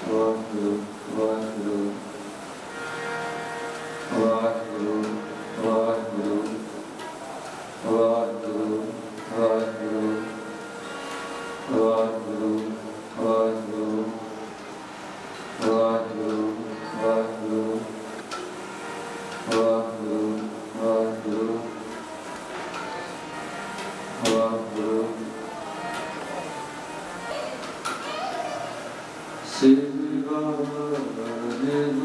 ਵਾਹਿਗੁਰੂ ਵਾਹਿਗੁਰੂ ਵਾਹਿਗੁਰੂ ਵਾਹਿਗੁਰੂ ਵਾਹਿਗੁਰੂ ਵਾਹਿਗੁਰੂ ਵਾਹਿਗੁਰੂ ਵਾਹਿਗੁਰੂ ਵਾਹਿਗੁਰੂ ਵਾਹਿਗੁਰੂ ਵਾਹਿਗੁਰੂ ਵਾਹਿਗੁਰੂ ਵਾਹਿਗੁਰੂ ਸ੍ਰੀ ਵਾਹਿਗੁਰੂ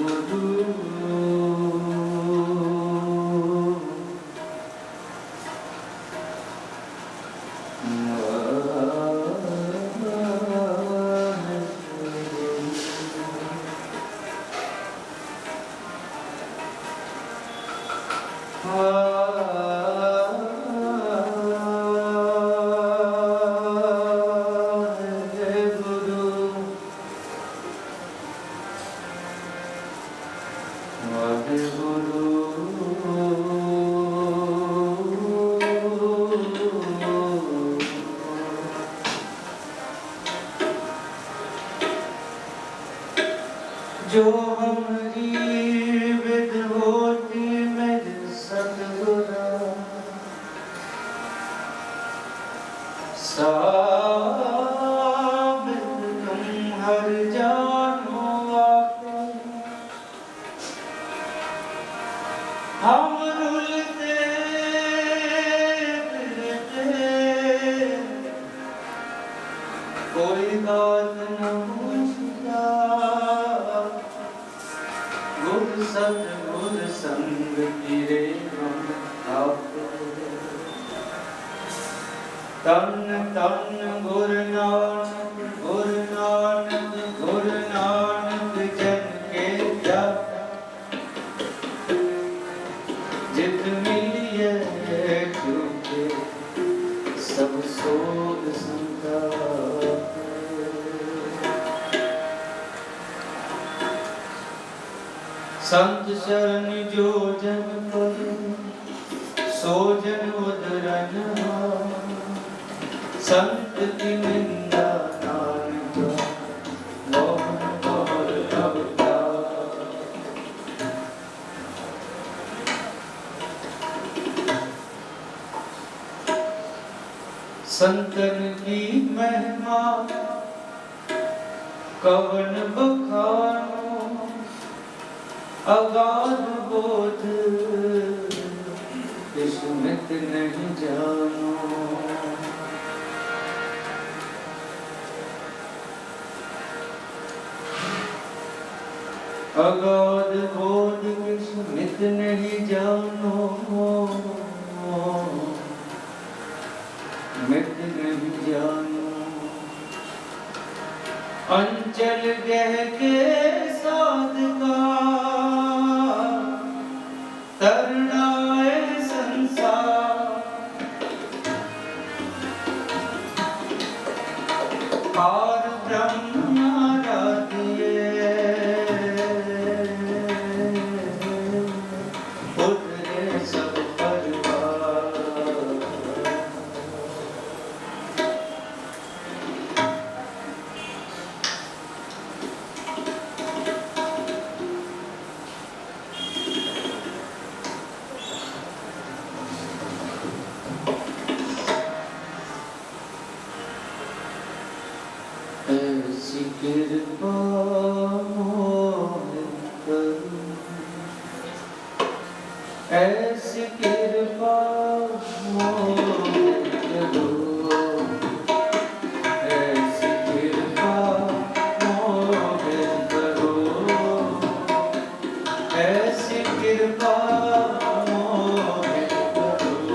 जो हमारी विद होती मेरे सतगुरा साबित तुम हर जानो आके हम रुलते फिरते कोई बात न पूछता सतगुर संग गिरे हम आपे तन तन गुर नानक जन के जाता जित मिलिए झूठे सब सोग संतापे संत शरण जो जन पर सो जन उदरन संत की निंदा नानक मोहन मोहर अवतार संतन की महिमा कवन बखानो अगाध बोध किस्मत नहीं जानो अगाध बोध किस्मत नहीं जानो मित नहीं जानो अंचल गह के साधका तरणाए संसार पार ब्रह्म आराधिए उतरे सब परिवार ऐसी कृपा मोहित करो ऐसी कृपा मोहित करो ऐसी कृपा मोहित करो ऐसी कृपा मोहित करो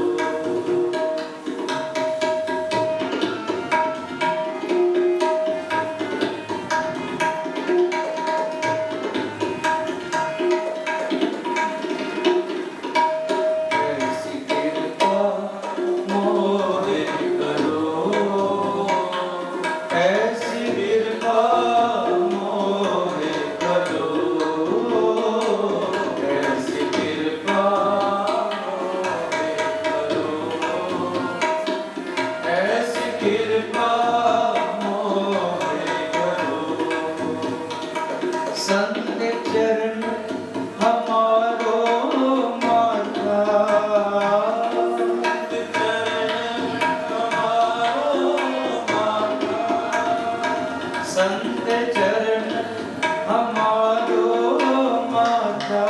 संत चरण हमारो माता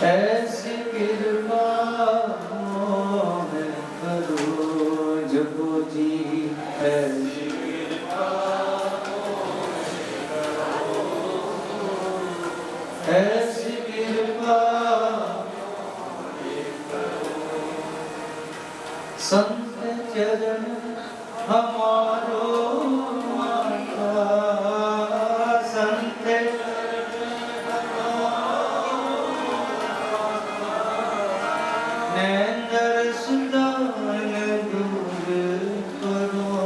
ऐसी कृपा मोह करो जपो जी, ऐसी कृपा ऐसी कृपा संत चरण हमारो माता, संत नैंदर सुदान दूर करो,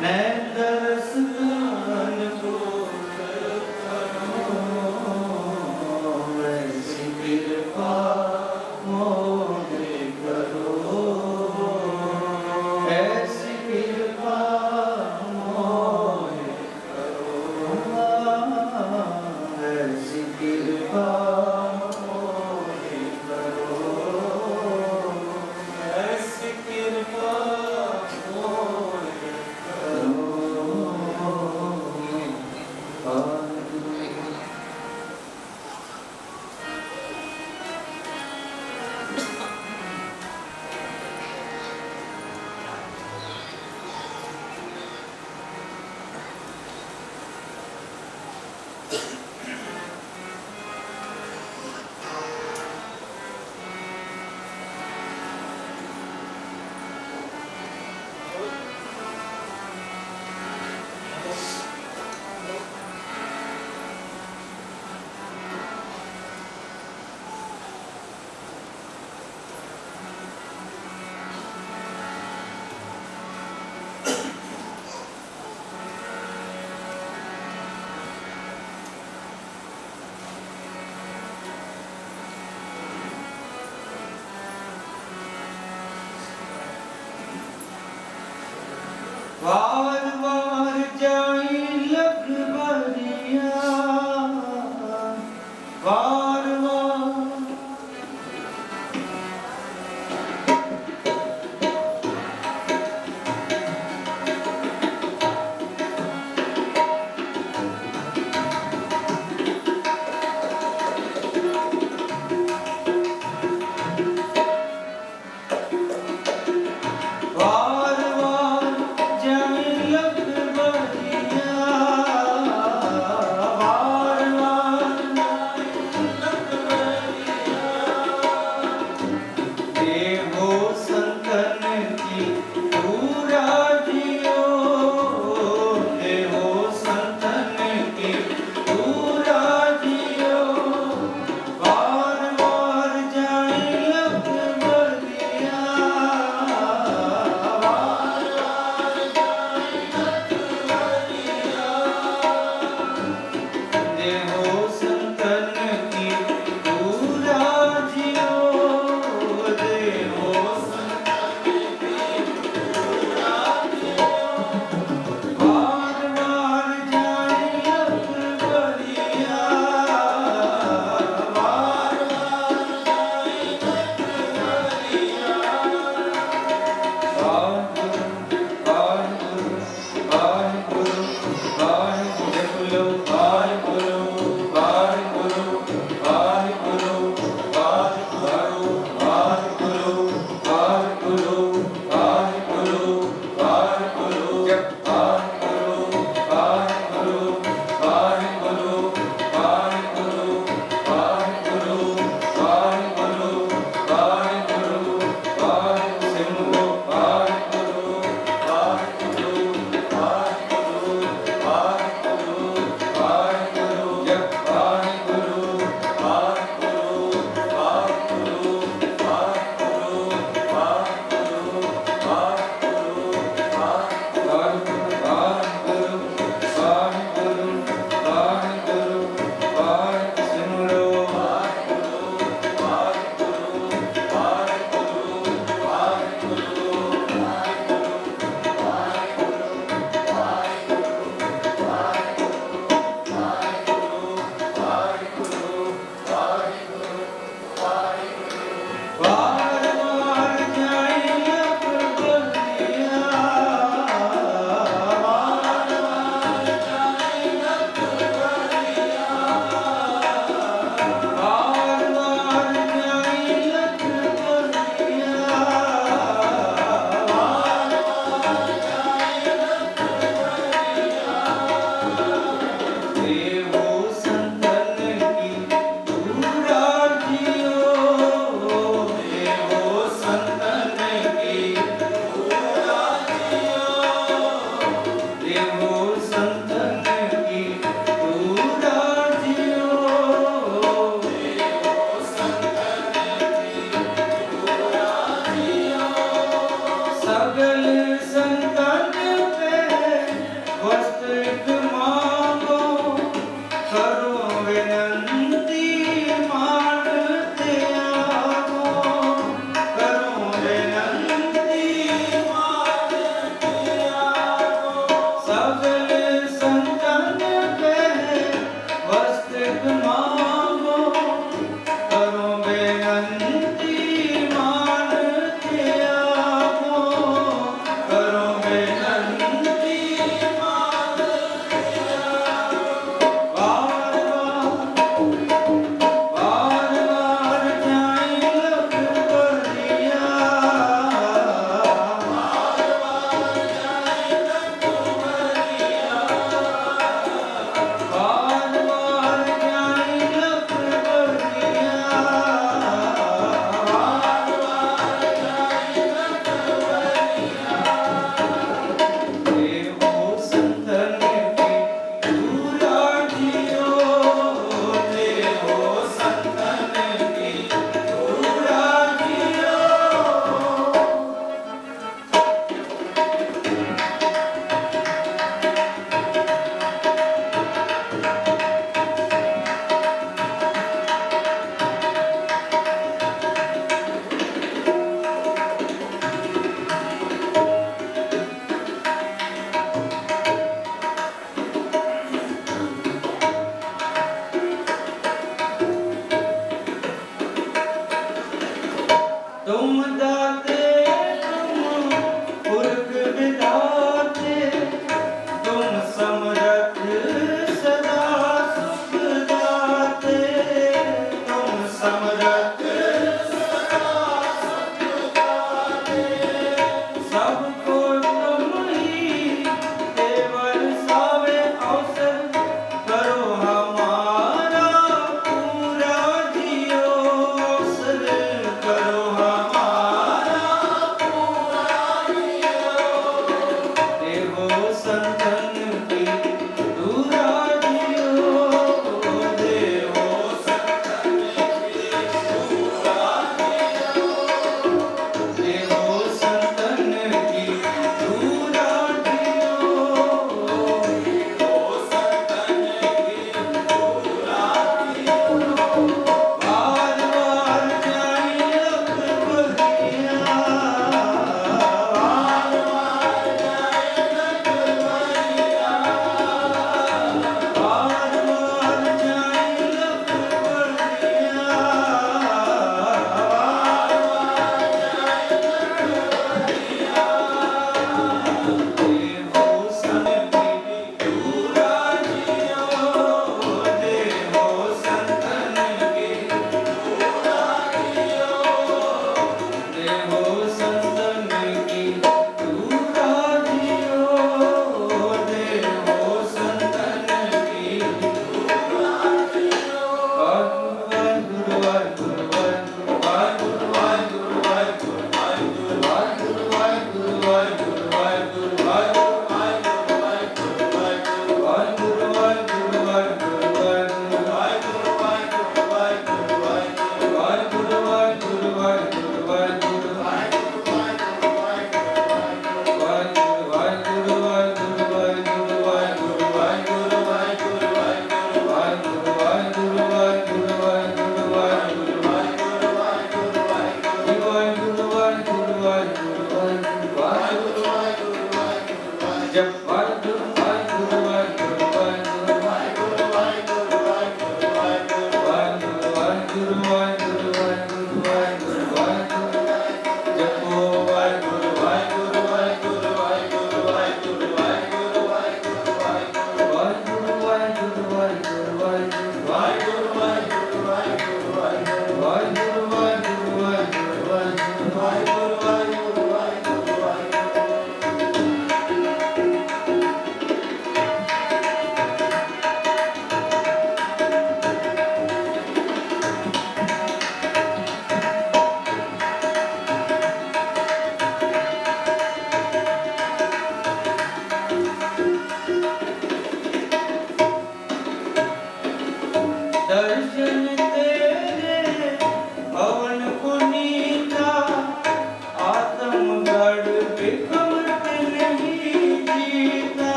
नैंदर सुदान दूर करो, ऐसी कृपा मोहे करो, ऐसी कृपा मोहे करो, ऐसी कृपा मोहे करो,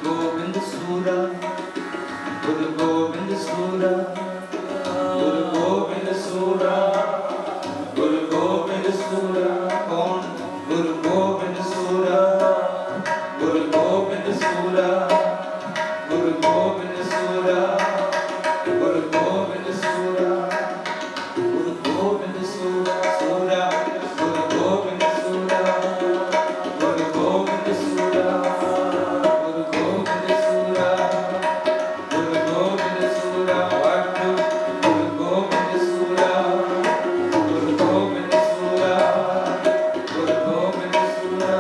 गोविंद सूरा, गुरु गोविंद सूरा, गुरु गोविंद सूरा, गुरु गोविंद सूरा। कौन? गुरु गोविंद सूरा, गुरु गोविंद सूरा, गुरु गोविंद सूरा, गुरु गोविंद सूरा, गुरु गोविंद सूरा, सूरा, गुरु गोविंद सूरा, गुरु गोविंद सूरा, गुरु गोविंद सूरा, गुरु गोविंद सूरा, वाटू, गुरु गोविंद सूरा, गुरु गोविंद सूरा, गुरु गोविंद सूरा।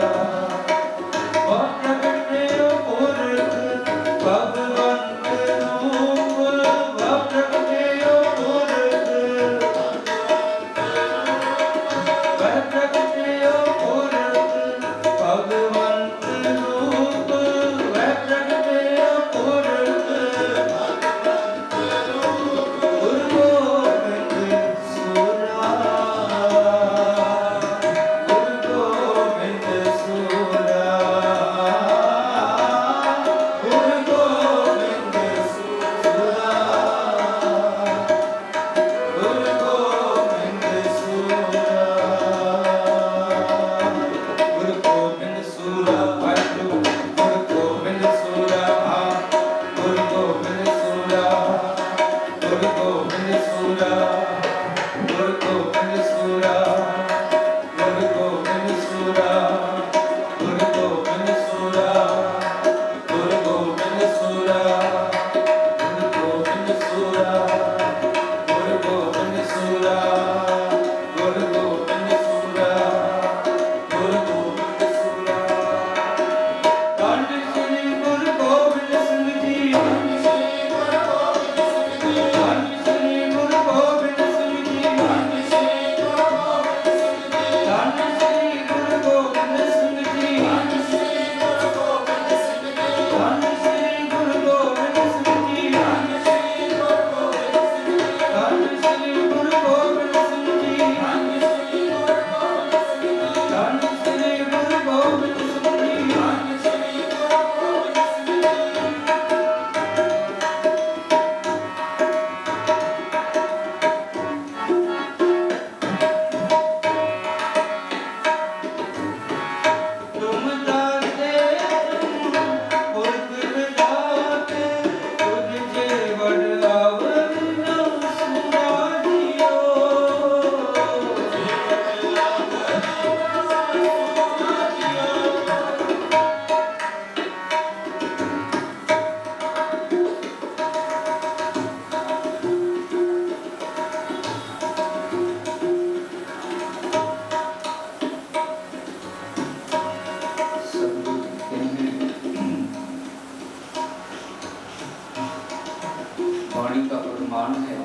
वाणी का प्रमाण है।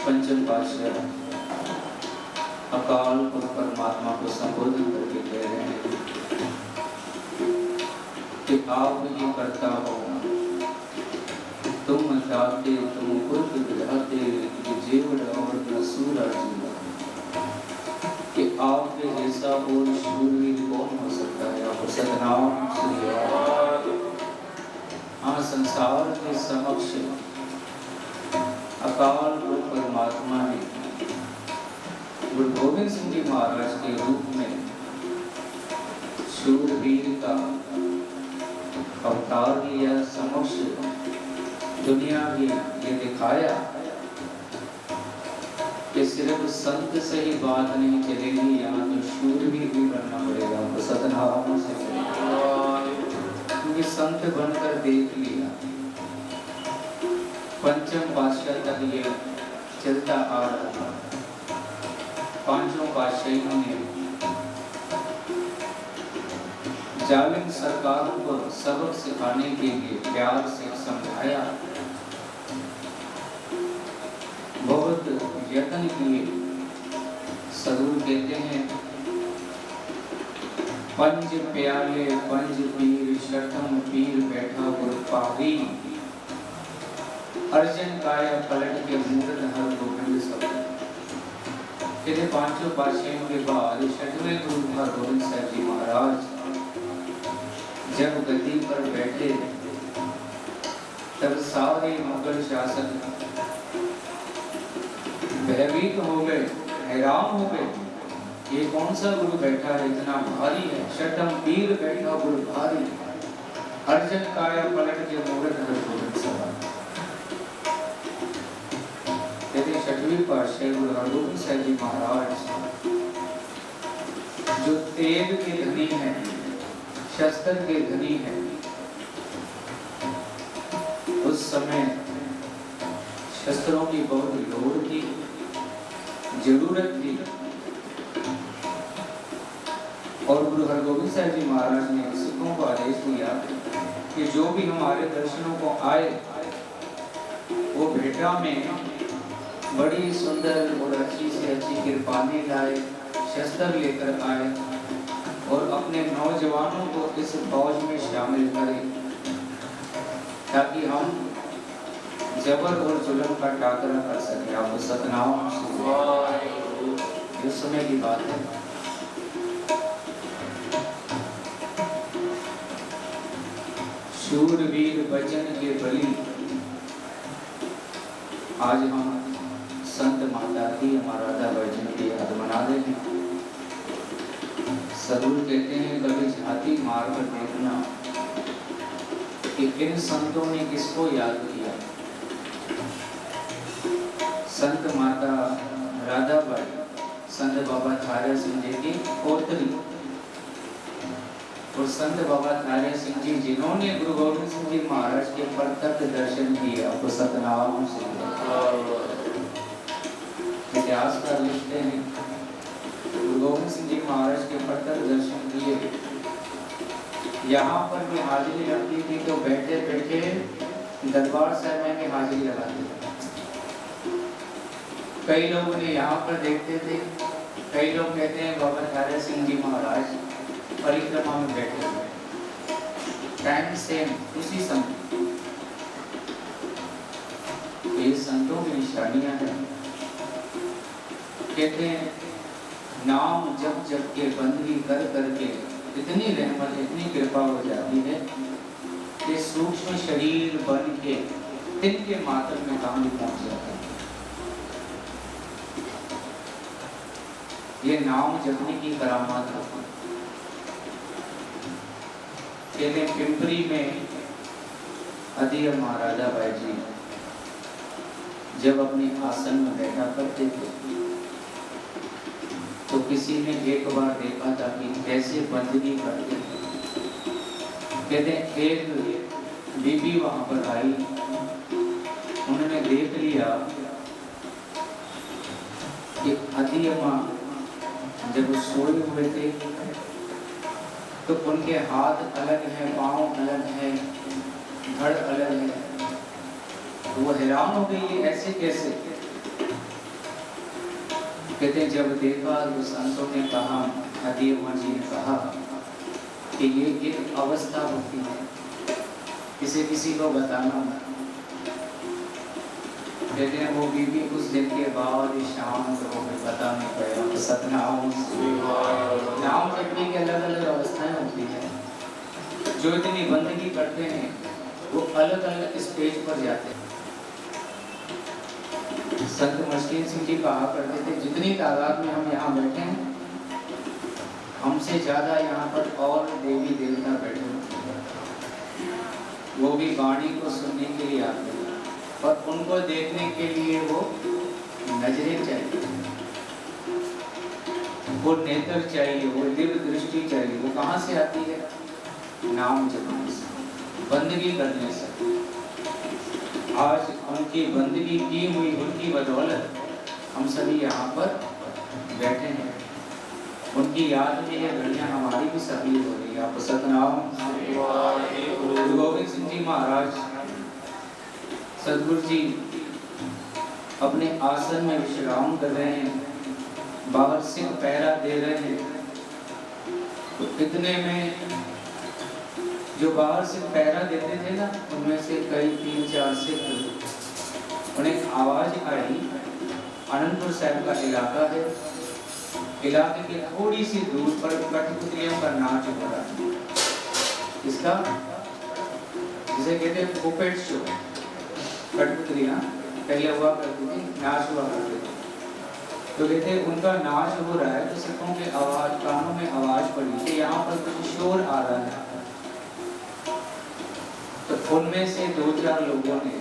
पंचम पातशाह अकाल पुरख परमात्मा को संबोधन करके कह रहे हैं कि आप ही करता हो, तुम दाते तुम खुद विधाते, ये जीवन और नसूरा जीवा। कि आपके जैसा और शूरवीर कौन हो सकता है। आप सतनाम श्री हाँ, संसार के समक्ष अकाल पुरख परमात्मा ने गुरु गोविंद सिंह जी महाराज के रूप में शूरवीर का अवतार लिया। समक्ष दुनिया में ये दिखाया कि सिर्फ संत से ही बात नहीं चलेगी, यहाँ तो शूरवीर भी बनना पड़ेगा। तो सतनाम से क्योंकि संत बनकर देख लिया। पंचम पातशाह तक ये चलता आ रहा था। पांचों पातशाहों ने जालिम सरकारों को सबक सिखाने के लिए प्यार से समझाया, बहुत यत्न किए। सदगुरु कहते हैं पंज प्याले पंज पीर शठम पीर बैठा गुरु पावी, अर्जन काया पलट के मूर्त हर गोविंद सब। कहते पांचों पातशाहों के बाद छठवें गुरु हरगोविंद साहब जी महाराज जब गद्दी पर बैठे तब सारे मुगल शासक भयभीत हो गए, हैरान हो गए, ये कौन सा गुरु बैठा है, इतना भारी है, शतम वीर बैठा गुरु भारी, अर्जन काया पलट के मूरत हरगोविंद सवार। कहते छठवीं पातशाही गुरु हरगोविंद साहिब जी महाराज जो तेग के धनी हैं, शस्त्र के धनी हैं, उस समय शस्त्रों की बहुत लोड़ थी, जरूरत थी, और गुरु हरगोविंद साहिब जी महाराज ने सिखों को आदेश दिया कि जो भी हमारे दर्शनों को आए वो भेटा में बड़ी सुंदर और अच्छी से अच्छी कृपानें लाए, शस्त्र लेकर आए और अपने नौजवानों को इस फौज में शामिल करें, ताकि हम जबर और जुल्म का टाकरा कर सके। आप सतनाम उस समय की बात है। शूरवीर बचन के बलि, आज हम संत माता की हमारा वचन की याद मना रहे हैं। सदगुरु कहते हैं कभी झांकी मार कर देखना कि इन संतों ने किसको याद किया। संत माता राधाबाई संत बाबा थारा सिंह जी की पोतरी, और संत बाबा थारा सिंह जी जिन्होंने गुरु गोविंद सिंह जी महाराज के प्रत्यक्ष दर्शन किए। आपको सतनाम से इतिहास का लिखते हैं, गुरु गोविंद सिंह जी महाराज के प्रत्यक्ष दर्शन किए। यहाँ पर भी हाजिरी लगती थी तो बैठे बैठे दरबार साहब में हाजिरी लगाते थे। कई लोग ने यहाँ पर देखते थे, कई लोग कहते हैं बाबा थारा सिंह जी महाराज परिक्रमा में बैठे हुए, टाइम सेम उसी समय। ये संतों की निशानियां हैं। कहते हैं नाम जप जप के बंदगी कर करके इतनी रहमत इतनी कृपा हो जाती है कि सूक्ष्म शरीर बन के तिनके मात्र में काम पहुंच जाता है। ये नाम जपने की करामात है। कहते पिंपरी में अधीर महाराजा भाई जी जब अपने आसन में बैठा करते थे तो किसी ने एक बार देखा था कि कैसे बंदगी करते थे। कहते एक बीबी वहां पर आई, उन्होंने देख लिया कि अधीर मां जब सोए हुए थे तो उनके हाथ अलग हैं, पांव अलग हैं, धड़ अलग है। तो वो हैरान हो गई, ये ऐसे कैसे। कहते जब देखा तो संतों ने कहा, अधीर मां जी ने कहा कि ये एक अवस्था होती है, इसे किसी को बताना मत। कहते हैं वो बीबी उस दिन के बाद शाम को पता नहीं पाया। सतनाम नाम जपने की अलग अलग अवस्थाएं होती हैं। जो इतनी बंदगी करते हैं वो अलग अलग स्टेज पर जाते हैं। संत मस्किन सिंह जी कहा करते थे जितनी तादाद में हम यहाँ बैठे हैं हमसे ज्यादा यहाँ पर और देवी देवता बैठे होते हैं, वो भी वाणी को सुनने के लिए आते हैं और उनको देखने के लिए वो नजरें चाहिए, वो नेत्र चाहिए, वो दिव्य दृष्टि चाहिए। वो कहाँ से आती है? नाम जपने से, बंदगी करने से। आज उनकी बंदगी की हुई उनकी बदौलत हम सभी यहाँ पर बैठे हैं। उनकी याद में ये घड़ियाँ हमारी भी सफल हो रही है। आप सतनाम गुरु गोविंद सिंह जी महाराज सदगुरु जी अपने आसन में विश्राम कर रहे हैं, बाहर सिख पहरा दे रहे हैं। तो इतने में जो बाहर सिख पहरा देते थे ना, उनमें से कई 3-4 सिख, उन्हें आवाज आई, आनंदपुर साहब का इलाका है, इलाके के थोड़ी सी दूर पर कठपुतलियों का नाच हो रहा है। इसका जिसे कहते हैं पुपेट शो, कठपुतलियाँ पहले हुआ करती थी, नाच हुआ करते थे। तो कहते हैं उनका नाच हो रहा है तो सिखों के आवाज, कानों में आवाज पड़ी कि यहाँ पर कुछ शोर आ रहा है। तो उनमें से 2-4 लोगों ने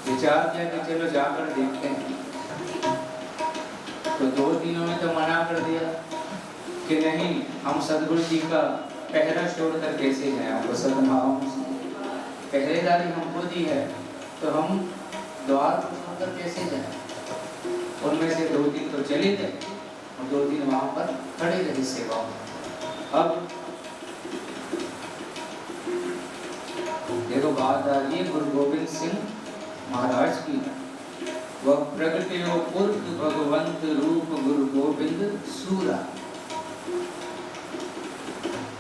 विचार किया कि चलो जाकर देखते हैं। तो 2 दिनों में तो मना कर दिया कि नहीं, हम सदगुरु जी का पहरा छोड़कर कैसे जाएं, आपको सदनाम पहरेदारी हम खुद ही है, तो हम द्वार को छोड़कर कैसे जाएं। उनमें से 2 दिन तो चले गए और 2 दिन वहां पर खड़े रहे सेवा में। अब देखो बात आ रही है गुरु गोविंद सिंह महाराज की, वह प्रगट्यो पुरख भगवंत रूप गुरु गोविंद सूरा।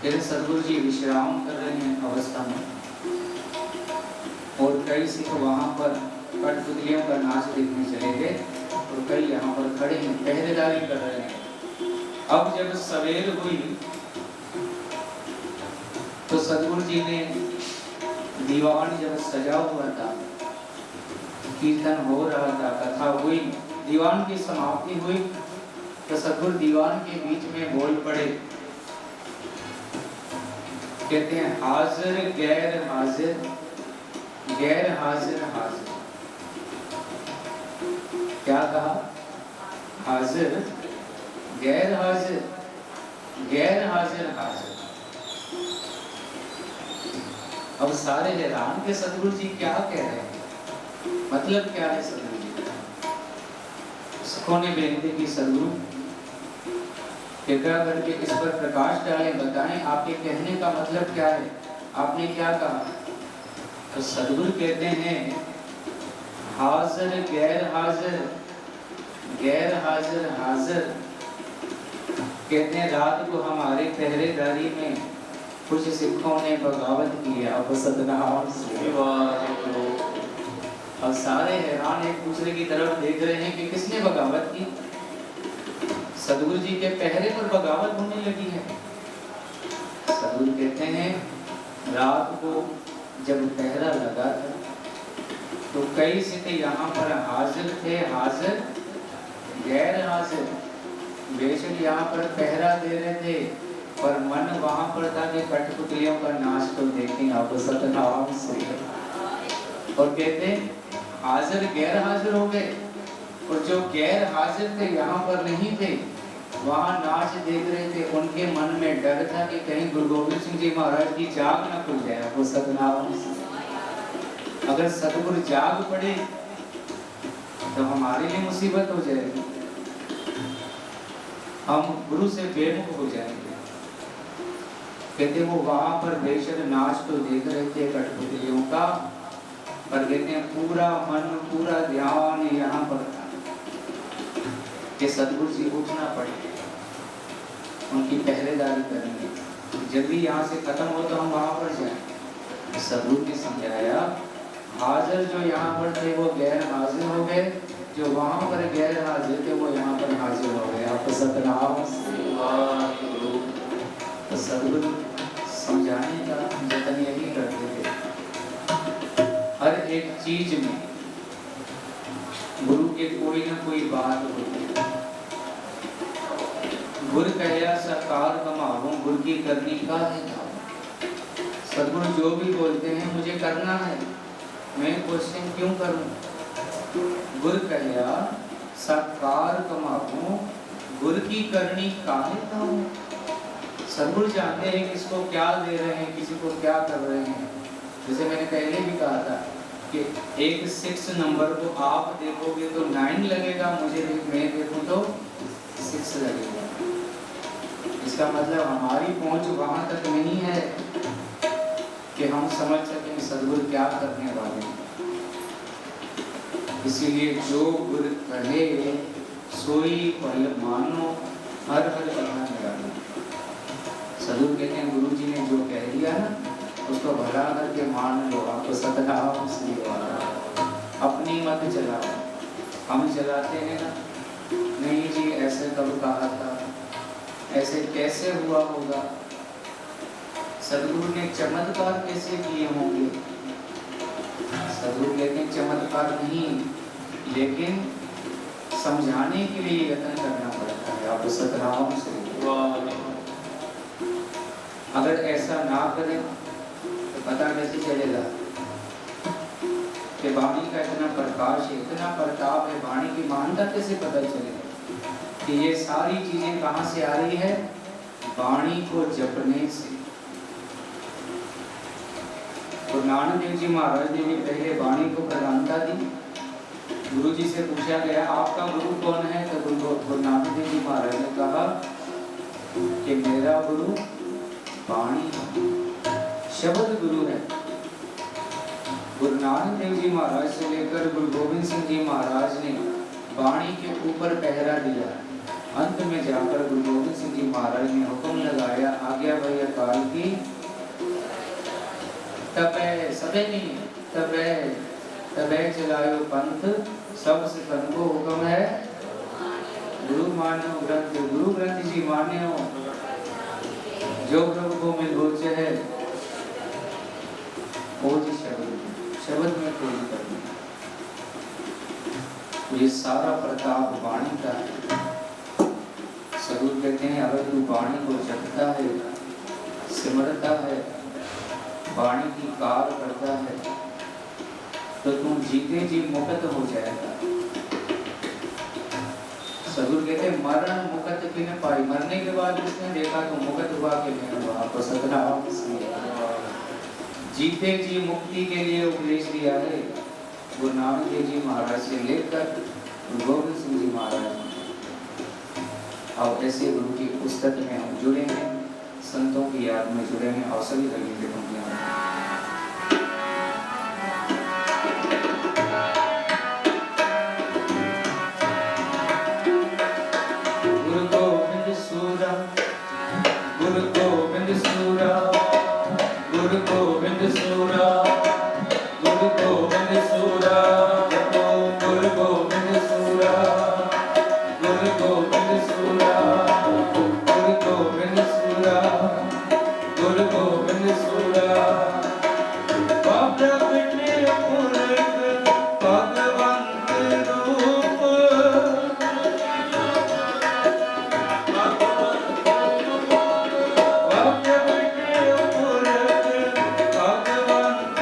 तेरे सदगुरु जी विश्राम कर रहे हैं अवस्था में और कई सिख वहां पर कठपुतलियों का नाच देखने चले गए और कई यहाँ पर खड़े हैं, पहरेदारी कर रहे हैं। अब जब सवेर हुई तो सदगुरु जी ने दीवान जब सजा हुआ था, कीर्तन हो रहा था, कथा हुई, दीवान की समाप्ति हुई, तो सदगुरु दीवान के बीच में बोल पड़े, कहते हैं हाजिर गैर हाजिर, गैर हाजिर हाजिर। क्या कहा? हाजिर गैर हाजिर, गैर हाजिर हाजिर। अब सारे हैरान के सदगुरु जी क्या कह रहे हैं, मतलब क्या है सदगुरु जी का। सिखों ने बेनती की सदगुरु कृपया करके इस पर प्रकाश डालें, बताएं आपके कहने का मतलब क्या है, आपने क्या कहा। तो सदगुरु कहते हैं हाजिर गैर हाजिर, गैर हाजिर हाजिर। कहते हैं रात को हमारे पहरेदारी में कुछ सिखों ने बगावत की है। अब सतनाम अब सारे हैरान एक दूसरे की तरफ देख रहे हैं कि किसने बगावत की। सदगुरु जी के पहरे पर बगावत होने लगी है। सदगुरु कहते हैं रात को जब पहरा लगा था तो कई सिख यहाँ पर हाजिर थे, हाजिर गैर हाजिर। बेशक यहाँ पर पहरा दे रहे थे पर मन वहां पर था कि कठपुतलियों का नाच तो देखें आप सतनाम से। और कहते हाजिर गैर हाजिर हो गए और जो गैर हाजिर थे यहाँ पर नहीं थे, वहां नाच देख रहे थे, उनके मन में डर था कि कहीं गुरु गोविंद सिंह जी महाराज की जाग न खुल जाए। वो सतनाम से अगर सतगुरु जाग पड़े तो हमारे लिए मुसीबत हो जाएगी, हम गुरु से बेमुख हो जाएंगे। कहते वो वहां पर बेशक नाच तो देख रहे थे कठपुतलियों का, पर कहते हैं पूरा मन पूरा ध्यान यहाँ पर था कि सदगुरु जी उठना पड़े, उनकी पहरेदारी करेंगे, जल्दी यहाँ से खत्म हो तो हम वहां पर जाएं। सदगुरु ने समझाया हाजिर जो यहाँ पर थे वो गैर हाजिर हो गए, जो वहां पर गैर हाजिर थे वो यहाँ पर हाजिर हो गए। आप सतनाम तो सदगुरु समझाने का जतन यही करते थे। हर एक चीज में गुरु के कोई ना कोई बात होती है। गुरु कहया साकार कमावो, गुरु की करनी का है। सदगुरु जो भी बोलते हैं मुझे करना है, मैं क्वेश्चन क्यों करूं। गुरु कहया साकार कमावो, गुरु की करनी काहे खाऊं। सदगुरु जानते हैं किसको क्या दे रहे हैं, किसी को क्या कर रहे हैं। जैसे मैंने पहले भी कहा था कि एक 6 नंबर को आप देखोगे तो 9 लगेगा, मैं देखूं तो 6 लगेगा। इसका मतलब हमारी पहुंच वहां तक नहीं है कि हम समझ सकें सदगुरु क्या करने वाले हैं। इसीलिए जो गुरु कहे सोई फल मानो, हर हर कथा निरालो। सदगुरु कहते हैं गुरु जी ने जो कह दिया ना उसको भला करके मान लो। आपको सतनाम श्री अपनी मत चलाओ। हम चलाते हैं ना, नहीं जी ऐसे कब कहा था, ऐसे कैसे हुआ होगा। सदगुरु ने चमत्कार कैसे किए होंगे? सदगुरु कहते हैं चमत्कार नहीं, लेकिन समझाने के लिए यत्न करना पड़ता है। आप सतनाम से अगर ऐसा ना करें तो पता कैसे चलेगा कि वाणी का इतना प्रकाश है, इतना प्रताप है, वाणी की महानता कैसे पता चलेगा कि ये सारी चीजें कहाँ से आ रही है? वाणी को जपने से। तो नानक देव जी महाराज ने भी पहले वाणी को प्रधानता दी। गुरु जी से पूछा गया आपका गुरु कौन है? तो गुरु नानक देव जी महाराज ने कहा कि मेरा गुरु वाणी शब्द गुरु है। गुरु नानक देव जी महाराज से लेकर गुरु गोविंद सिंह जी महाराज ने वाणी के ऊपर पहरा दिया। अंत में जाकर गुरु गोविंद सिंह जी महाराज ने हुक्म लगाया, आज्ञा भई अकाल की तबे सबे नहीं तबे चलायो पंथ, सब सिखन को हुक्म है गुरु मान्यो ग्रंथ। गुरु ग्रंथ जी मान्यो, जो प्रभु को मिल गोचे है वो जी शब्द में कोई करनी। ये सारा प्रताप वाणी का है। सदगुरु कहते हैं अगर तू वाणी को जपता है, सिमरता है, वाणी की कार करता है, तो तुम जीते जी मुक्त हो जाएगा। सदगुरु कहते हैं मरण मुक्त की न पाई। मरने के बाद उसने देखा तो मुक्त हुआ कि नहीं हुआ। आपको सतनाम जीते जी मुक्ति के लिए उपदेश दिया है गुरु नानक देव जी महाराज से लेकर गुरु गोविंद सिंह जी महाराज। अब ऐसे गुरु की पुस्तक में हम जुड़े हैं, संतों की याद में जुड़े हैं और सभी धर्म के गुरु गोविंद सूरा, गुरु गोविंद सूरा, गुरु गोविंद सूरा, गुरु गोविंद सूरा, गुरु गोविंद सूरा, गुरु गोविंद सूरा, गुरु गोविंद सूरा, गुरु गोविंद सूरा। भगवंत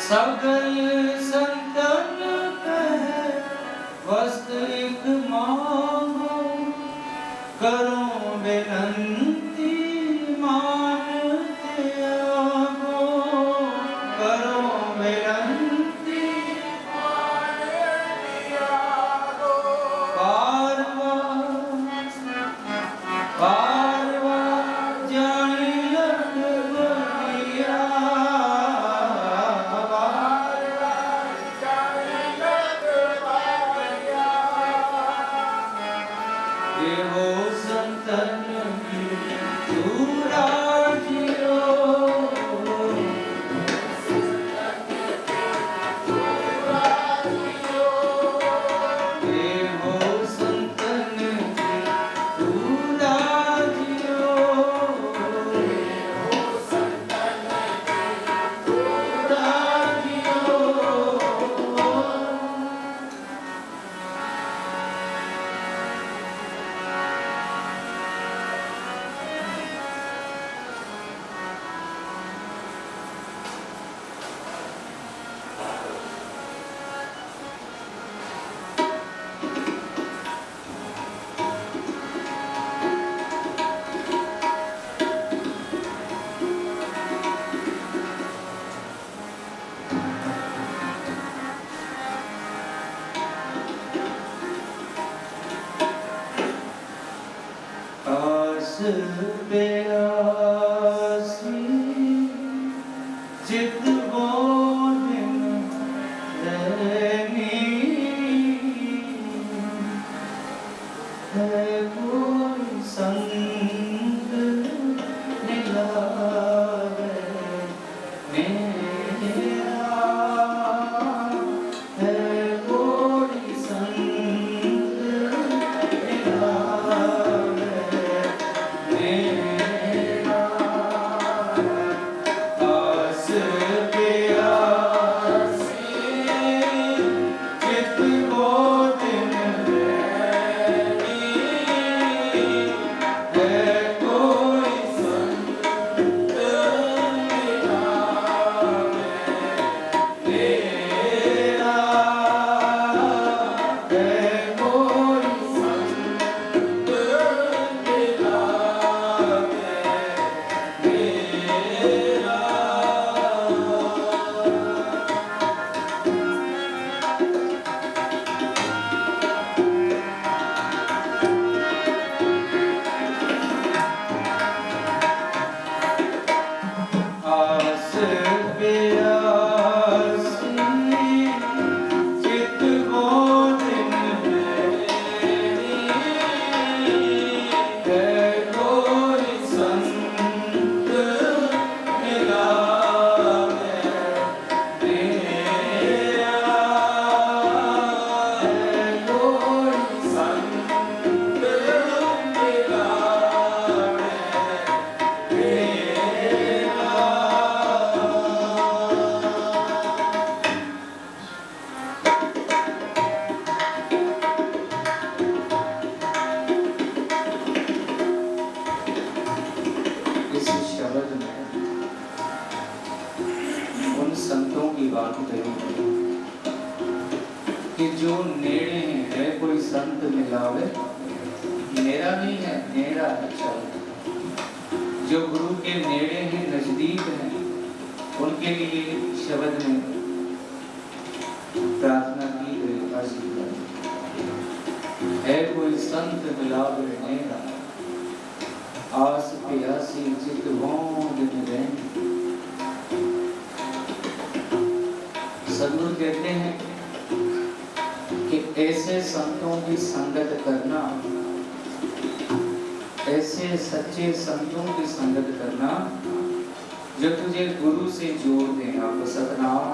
सगल संतन कहे वस्त्र एक मांगो, करो विनंती मान त्यागो, करो विनंती मान त्यागो। पारवा पारवा जानी लग बलिया, देवो संतन की तू राजियो, देवो संतन की तू राजियो, देवो संतन की तू राजियो। आस पे आसी चित बोझिन रहनी, है कोई संग निलावे मेरा, है कोई संग निलावे मेरा। कि जो नेड़े हैं है कोई संत मिलावे, मेरा नहीं है मेरा है चल। जो गुरु के नेड़े हैं नजदीक हैं उनके लिए शब्द में प्रार्थना की गई। आशीर्वाद है कोई संत मिलावे मेरा, आस प्यासी चित दिन रहन। सदगुरु कहते हैं कि ऐसे संतों की संगत करना, ऐसे सच्चे संतों की संगत करना जो तुझे गुरु से जोड़ दें। आप सतनाम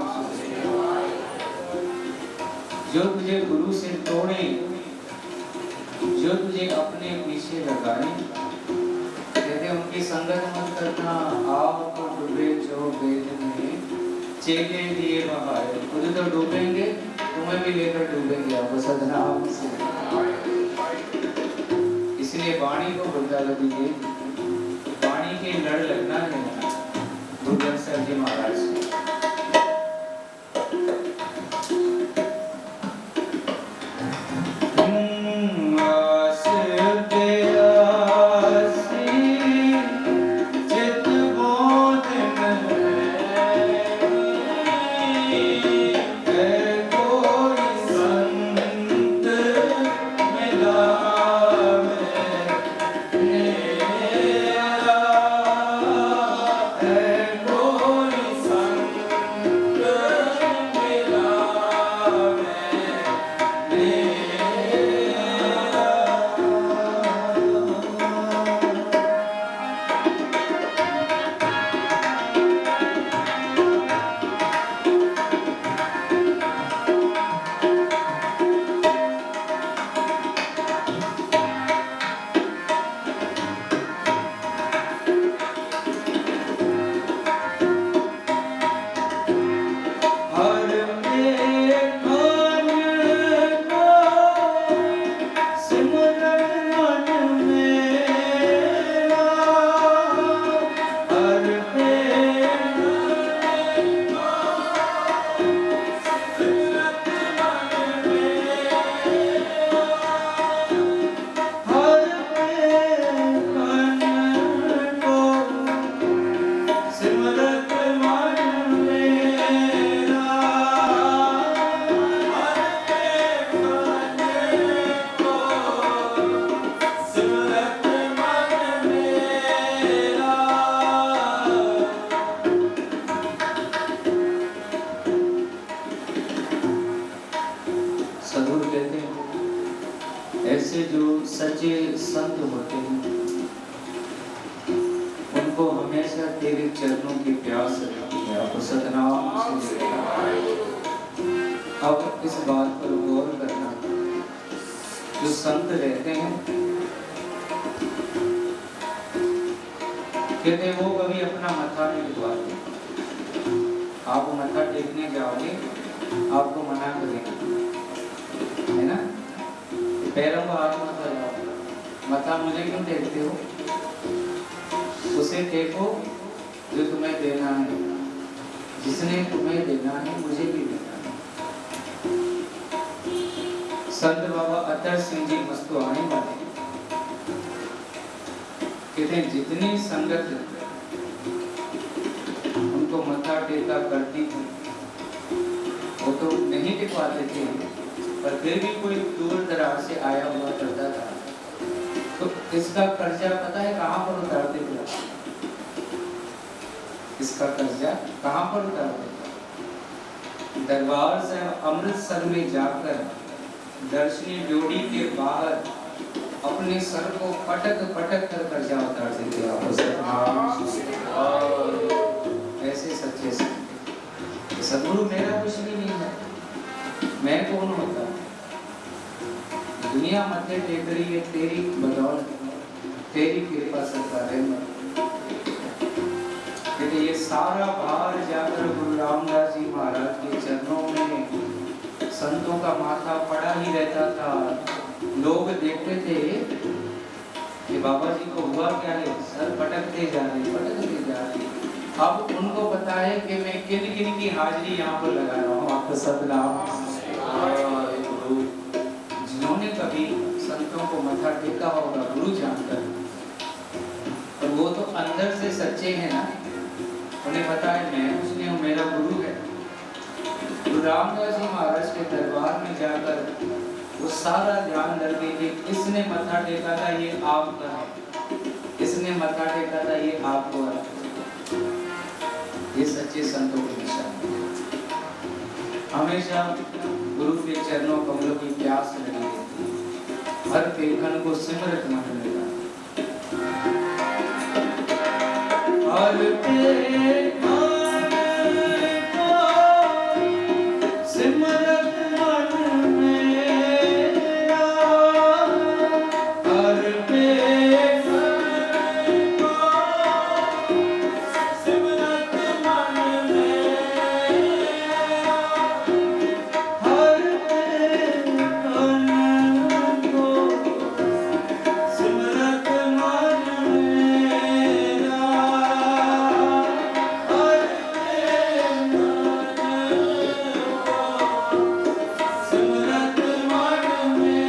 जो तुझे गुरु से तोड़े, जो तुझे अपने पीछे लगाए, कहते उनकी संगत मत करना। आप डूबे जो वेद में चेले लिए बहाए, खुद तो डूबेंगे तुम्हें भी लेकर डूबेंगे। आप सतनाम से इसलिए वाणी को बदला दीजिए। वाणी के लड़ लगना है गुरु सर जी महाराज। ऐसे जो सच्चे संत होते हैं उनको हमेशा तेरे चरणों की प्यास रहती है। आप सतनाम से अब इस बात पर गौर करना, जो संत रहते हैं कहते वो कभी अपना मत्था नहीं टिकवाते। आप मत्था टेकने जाओगे आपको मना करेंगे, है ना? पैरों को हाथ मत लगाओ। मत्था मुझे क्यों टेकते हो? उसे टेको जो तुम्हें देना है, जिसने तुम्हें देना है मुझे भी देना है। संत बाबा अतर सिंह जी मस्तुआने वाले कहते हैं जितनी संगत उनको मत्था टेका करती थी वो तो नहीं टिकवाते थे, पर फिर भी कोई दूर दराज से आया हुआ करता था तो इसका कर्जा पता है कहाँ पर उतारते थे? इसका कर्जा कहाँ पर उतारते थे? दरबार से अमृतसर में जाकर दर्शनी ड्योढ़ी के बाहर अपने सर को पटक पटक कर कर्जा उतारते थे। ऐसे सच्चे सदगुरु मेरा कुछ भी नहीं है, मैं कौन होता? दुनिया मत्थे टेक रही है तेरी बदौलत, तेरी कृपा सरकार है। कहते ये सारा भार जाकर गुरु रामदास जी महाराज के चरणों में संतों का माथा पड़ा ही रहता था। लोग देखते थे कि बाबा जी को हुआ क्या है, सर पटकते जा रहे। अब उनको पता है कि मैं किन किन की हाजिरी यहाँ पर लगा रहा हूँ। आपको सतनाम। को मत्था टेका होगा गुरु जानकर, और वो तो अंदर से सच्चे हैं ना, उन्हें पता है मैं उसने मेरा गुरु है। गुरु रामदास जी महाराज के दरबार में जाकर वो सारा ध्यान करके कि किसने मत्था टेका था ये आपका है, किसने मत्था टेका था ये आपको है। ये सच्चे संतों की निशानी है। हमेशा गुरु के चरणों कमलों की प्यास लगी रहती है, हर पेखन को सिमरत मन लेगा। हर पेखन को सिमरत मन मेरा, हर पेखन को सिमरत मन मेरा, हर पेखन को सिमरत मन मेरा, हर पेखन को सिमरत मन मेरा।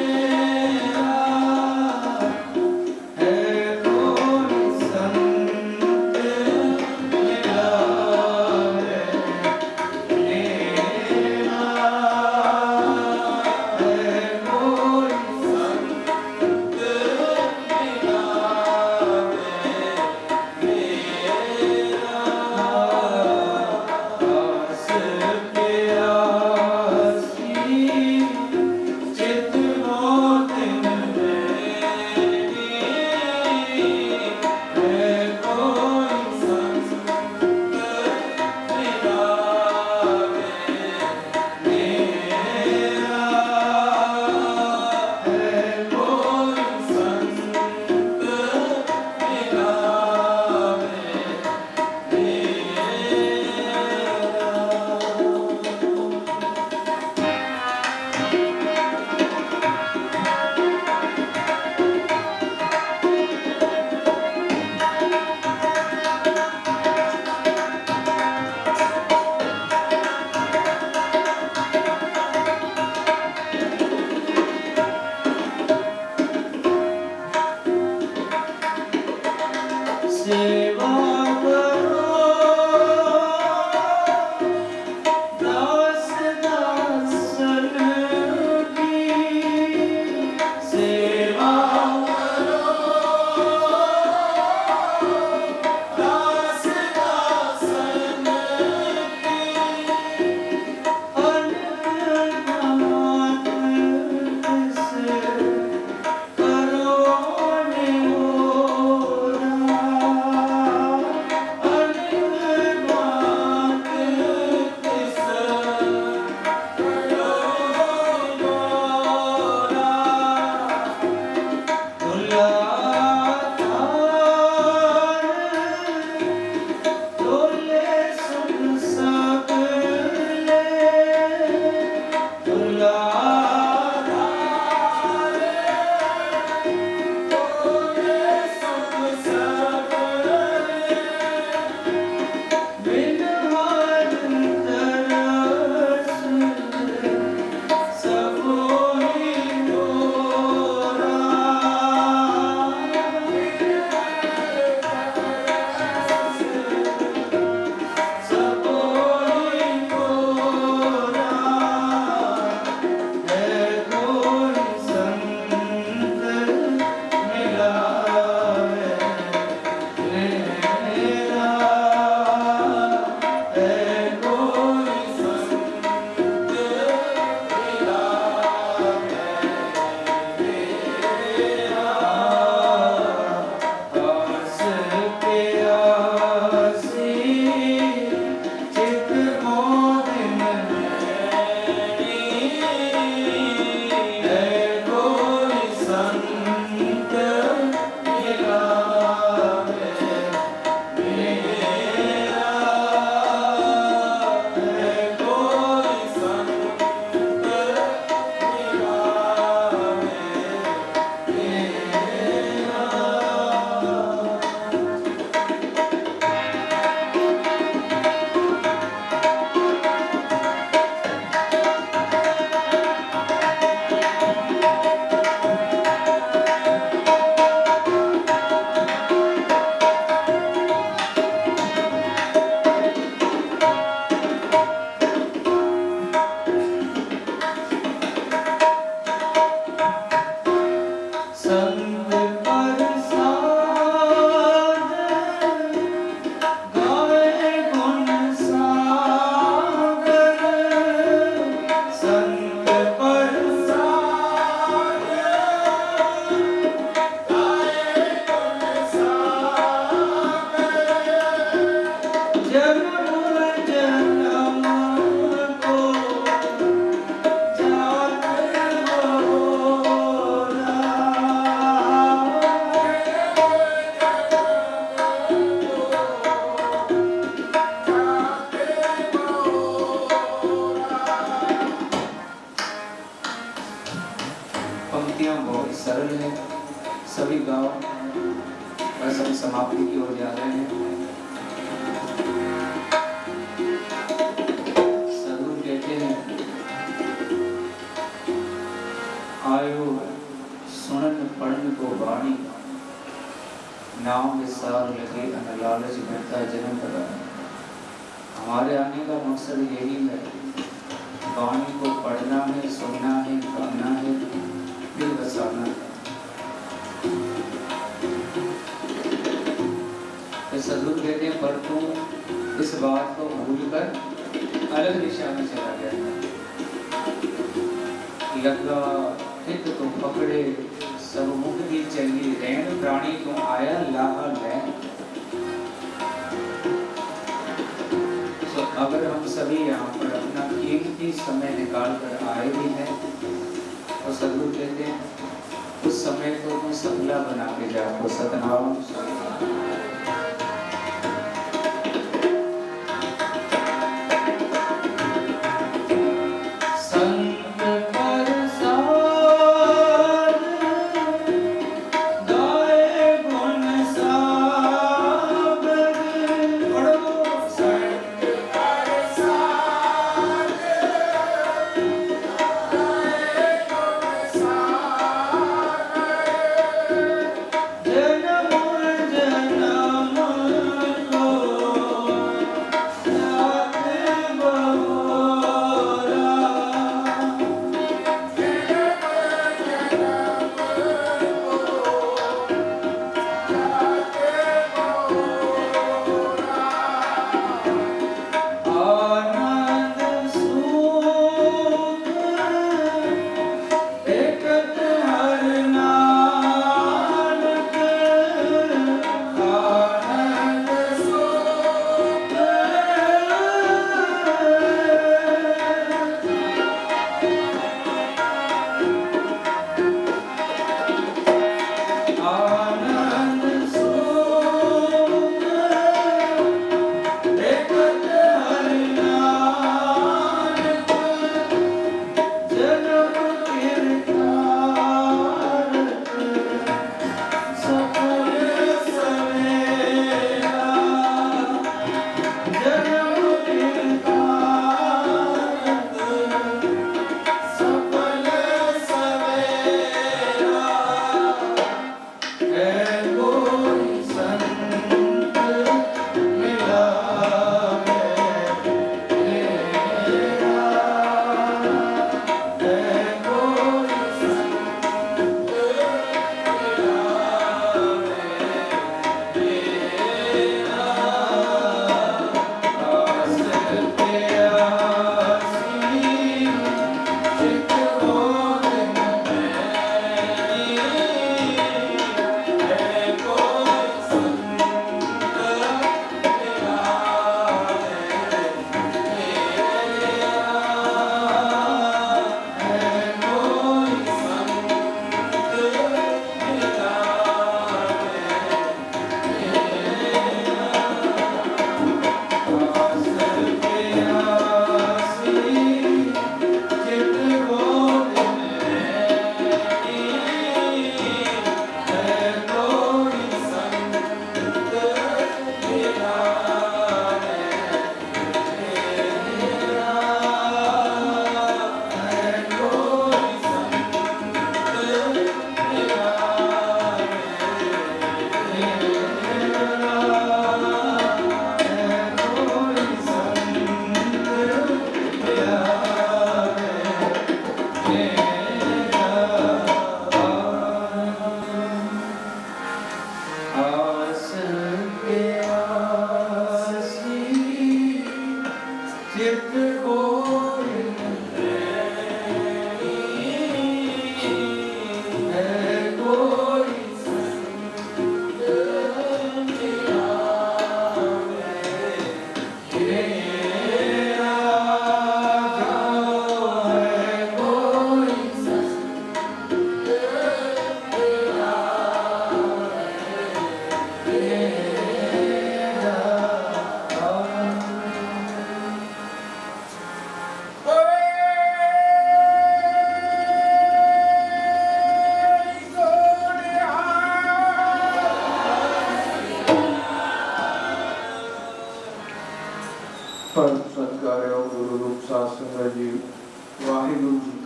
है कोई संत मेरा है मेरा, है कोई संत मेरा है मेरा। आस प्यासी चित मोत मेरी, है कोई संत मेरा है मेरा, है कोई संत मेरा सेवा करो दास दासन की, सेवा करो दास दासन की, अनन्नाथ से करो निहोरा, अनन्नाथ से करो निहोरा। दुलाधार डोले सुन सकले, दुलाधार डोले सुन सकले, बिन हार तरस सब ही तोरा, सब ही तोरा। पंक्तियाँ बहुत सरल है, सभी गाँव बस हम समाप्ति की ओर जा रहे हैं। सदगुरु कहते हैं, आयो सुनन पढ़न को वाणी, नाम विसार लगे अन लालच बहता जन्म करा। हमारे आने का मकसद यही है, वाणी को पढ़ना है, सुनना है, गाना है, दिल बसाना है। तो सदगुरु कहते हैं, पर तू इस बात को भूलकर अलग दिशा में चला गया था। लगा हित तो पकड़े सब मुक्ति चली, रैन प्राणी को आया लाहा लैन। तो अगर हम सभी यहाँ पर अपना कीमती समय निकाल कर आए भी हैं, तो सदगुरु कहते हैं उस समय को तुम सफला बना के जाओ। सतनाम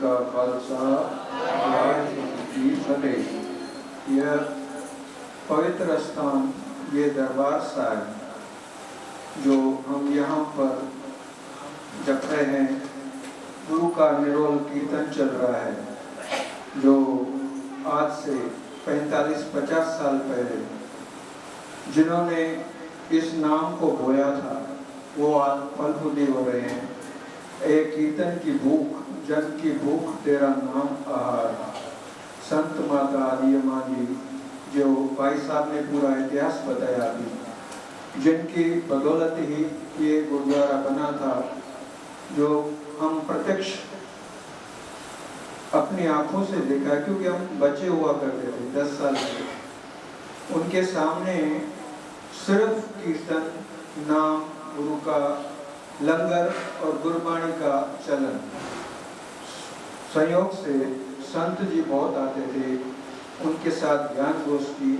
का खालसा, वाहिगुरु जी की फतेह। यह पवित्र स्थान, ये दरबार साहिब जो हम यहाँ पर जप रहे हैं, गुरु का निरोल कीर्तन चल रहा है, जो आज से 45-50 साल पहले जिन्होंने इस नाम को बोया था वो आज फल हो रहे हैं। एक कीर्तन की भूख, जन की भूख तेरा नाम आहार। संत माता आदि अम्मा जी, जो भाई साहब ने पूरा इतिहास बताया अभी, जिनकी बदौलत ही ये गुरुद्वारा बना था, जो हम प्रत्यक्ष अपनी आंखों से देखा, क्योंकि हम बच्चे हुआ करते थे 10 साल के। उनके सामने सिर्फ कीर्तन, नाम, गुरु का लंगर और गुरबाणी का चलन। संयोग से संत जी बहुत आते थे, उनके साथ ज्ञान गोष्ठी।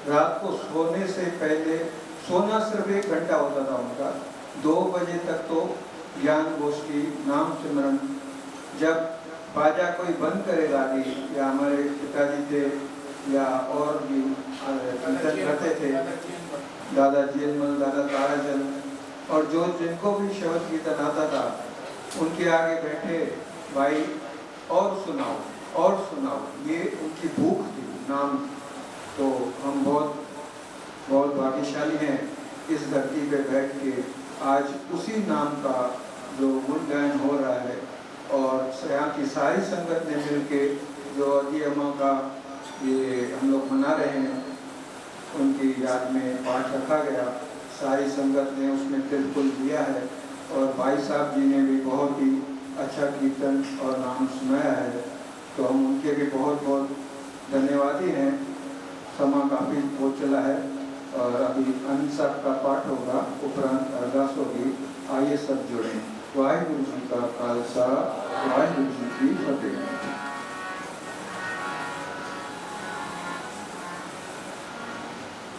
रात को सोने से पहले, सोना सिर्फ 1 घंटा होता था उनका, 2 बजे तक तो ज्ञान गोष्ठी, नाम सिमरन। जब बाजा कोई बंद करे गाड़ी, या हमारे पिताजी थे या और भी कीर्तन करते थे, दादा जीलमल, दादा ताराचंद, और जो जिनको भी शब्द कीर्तन आता था उनके आगे बैठे, भाई और सुनाओ और सुनाओ, ये उनकी भूख थी नाम। तो हम बहुत बहुत भाग्यशाली हैं इस धरती पे बैठ के आज उसी नाम का जो गुणगान हो रहा है। और यहाँ की सारी संगत ने मिलके जो आदि अम्मा का ये हम लोग मना रहे हैं, उनकी याद में पाठ रखा गया, सारी संगत ने उसमें तिलकुल दिया है। और भाई साहब जी ने भी बहुत ही अच्छा कीर्तन और नाम सुनाया है, तो हम उनके भी बहुत बहुत धन्यवादी हैं। समा काफ़ी हो चला है और अभी अहिंसा का पाठ होगा, उपरांत अरदास होगी। आइए सब जुड़ें। वाहिगुरु जी का खालसा, वाहिगुरु जी की फतेह।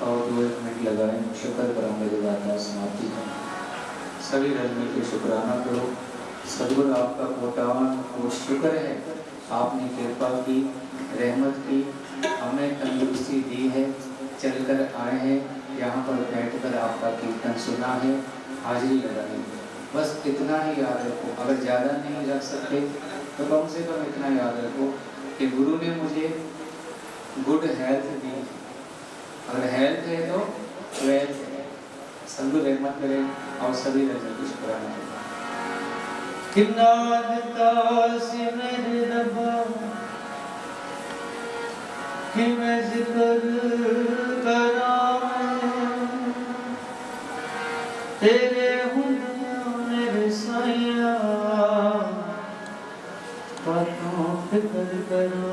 और 2 मिनट लगाएं, शुक्र करो मेरे दाता समाप्ति में। सभी रजनी के शुक्राना करो। सदगुरु आपका कोटान और शुक्र है, आपने कृपा की, रहमत की, हमें तंदुरुस्ती दी है, चलकर आए हैं, यहाँ पर बैठकर आपका कीर्तन सुना है, हाजिरी लगाई है। बस इतना ही याद रखो, अगर ज़्यादा नहीं रख सकते तो कम से कम इतना याद रखो कि गुरु ने मुझे गुड हेल्थ दी। अगर हेल्थ है तो वेल्थ है। सदगुरु रहमत करें और सभी रजनी को शुक्राना करें। कि नाद से मेरे रब्बा कि मैं जिक्र करा तेरे हुक्म मेरे साया, बातों फिक्र करा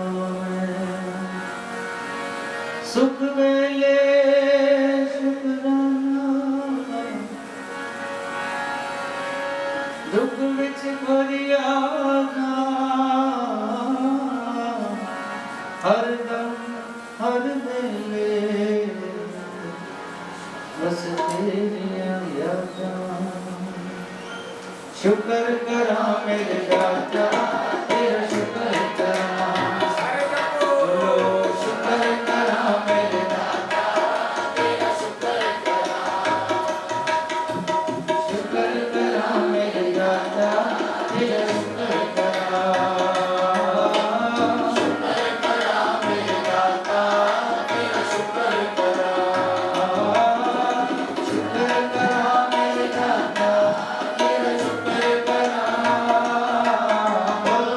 सुख वेले शुक्राना, दुख विच फरियादा, हर दम हर वेले बस तेरिया यादां। शुक्र करा मेरे दाता, तेरा शुक्र करा, शुक्र करा मेरे दाता, तेरा शुक्र करा, शुक्र करा मेरे दाता, तेरा शुक्र करा, शुक्र करा मेरे दाता, तेरा शुक्र करा, शुक्र करा मेरे दाता, तेरा शुक्र करा, बोलो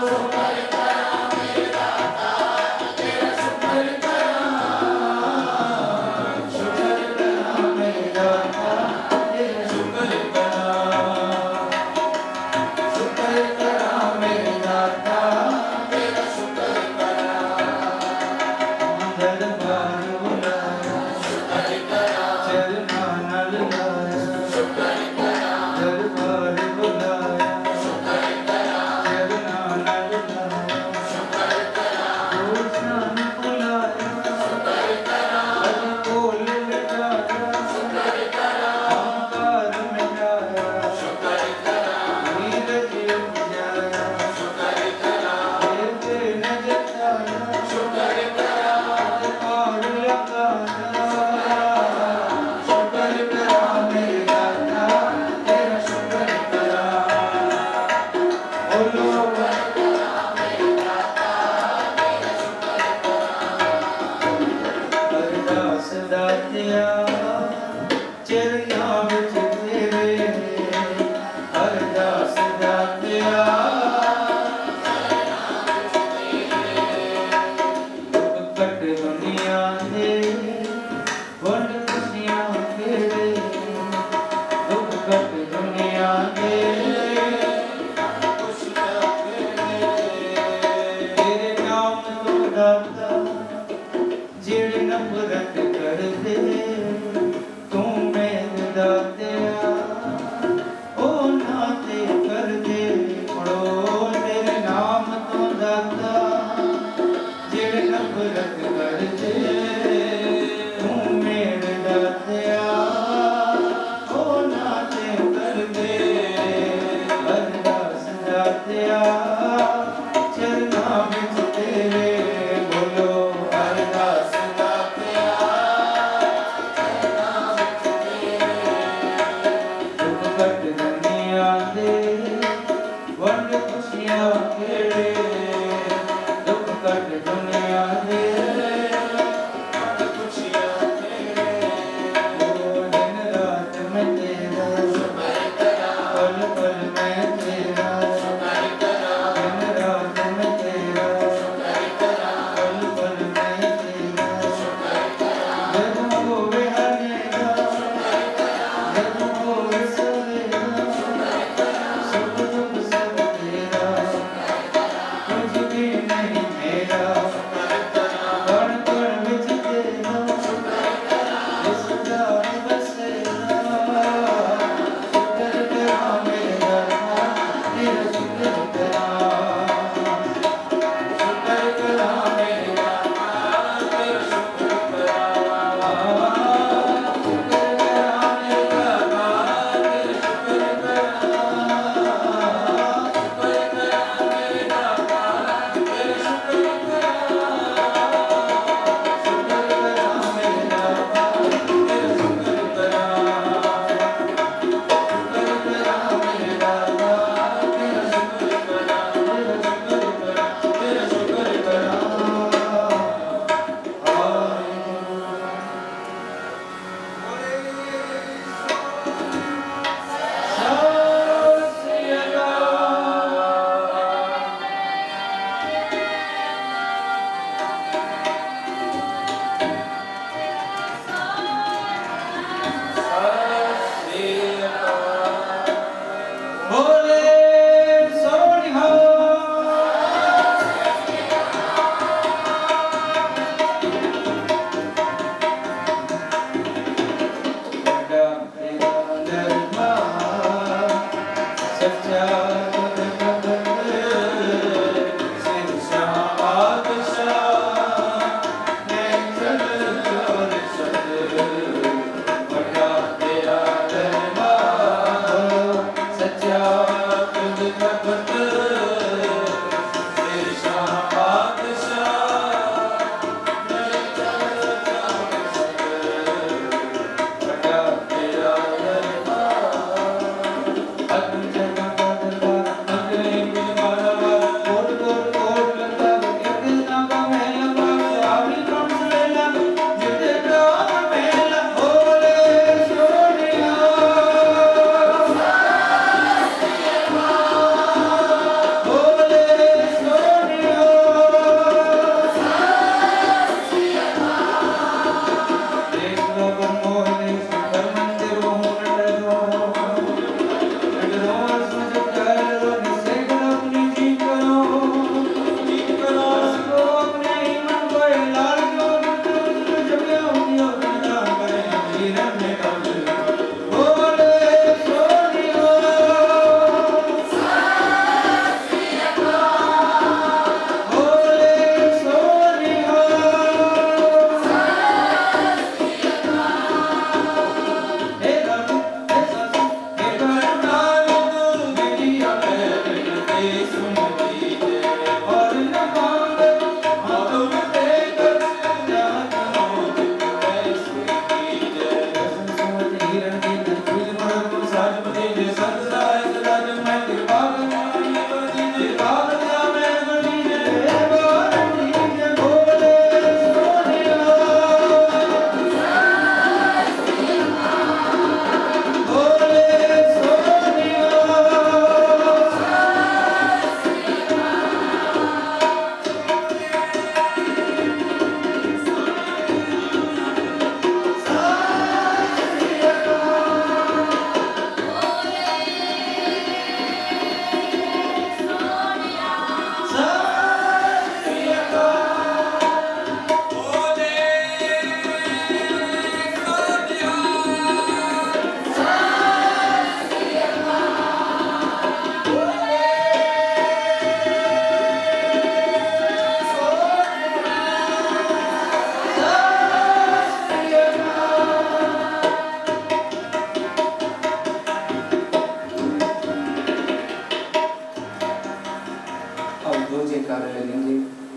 करेंगे।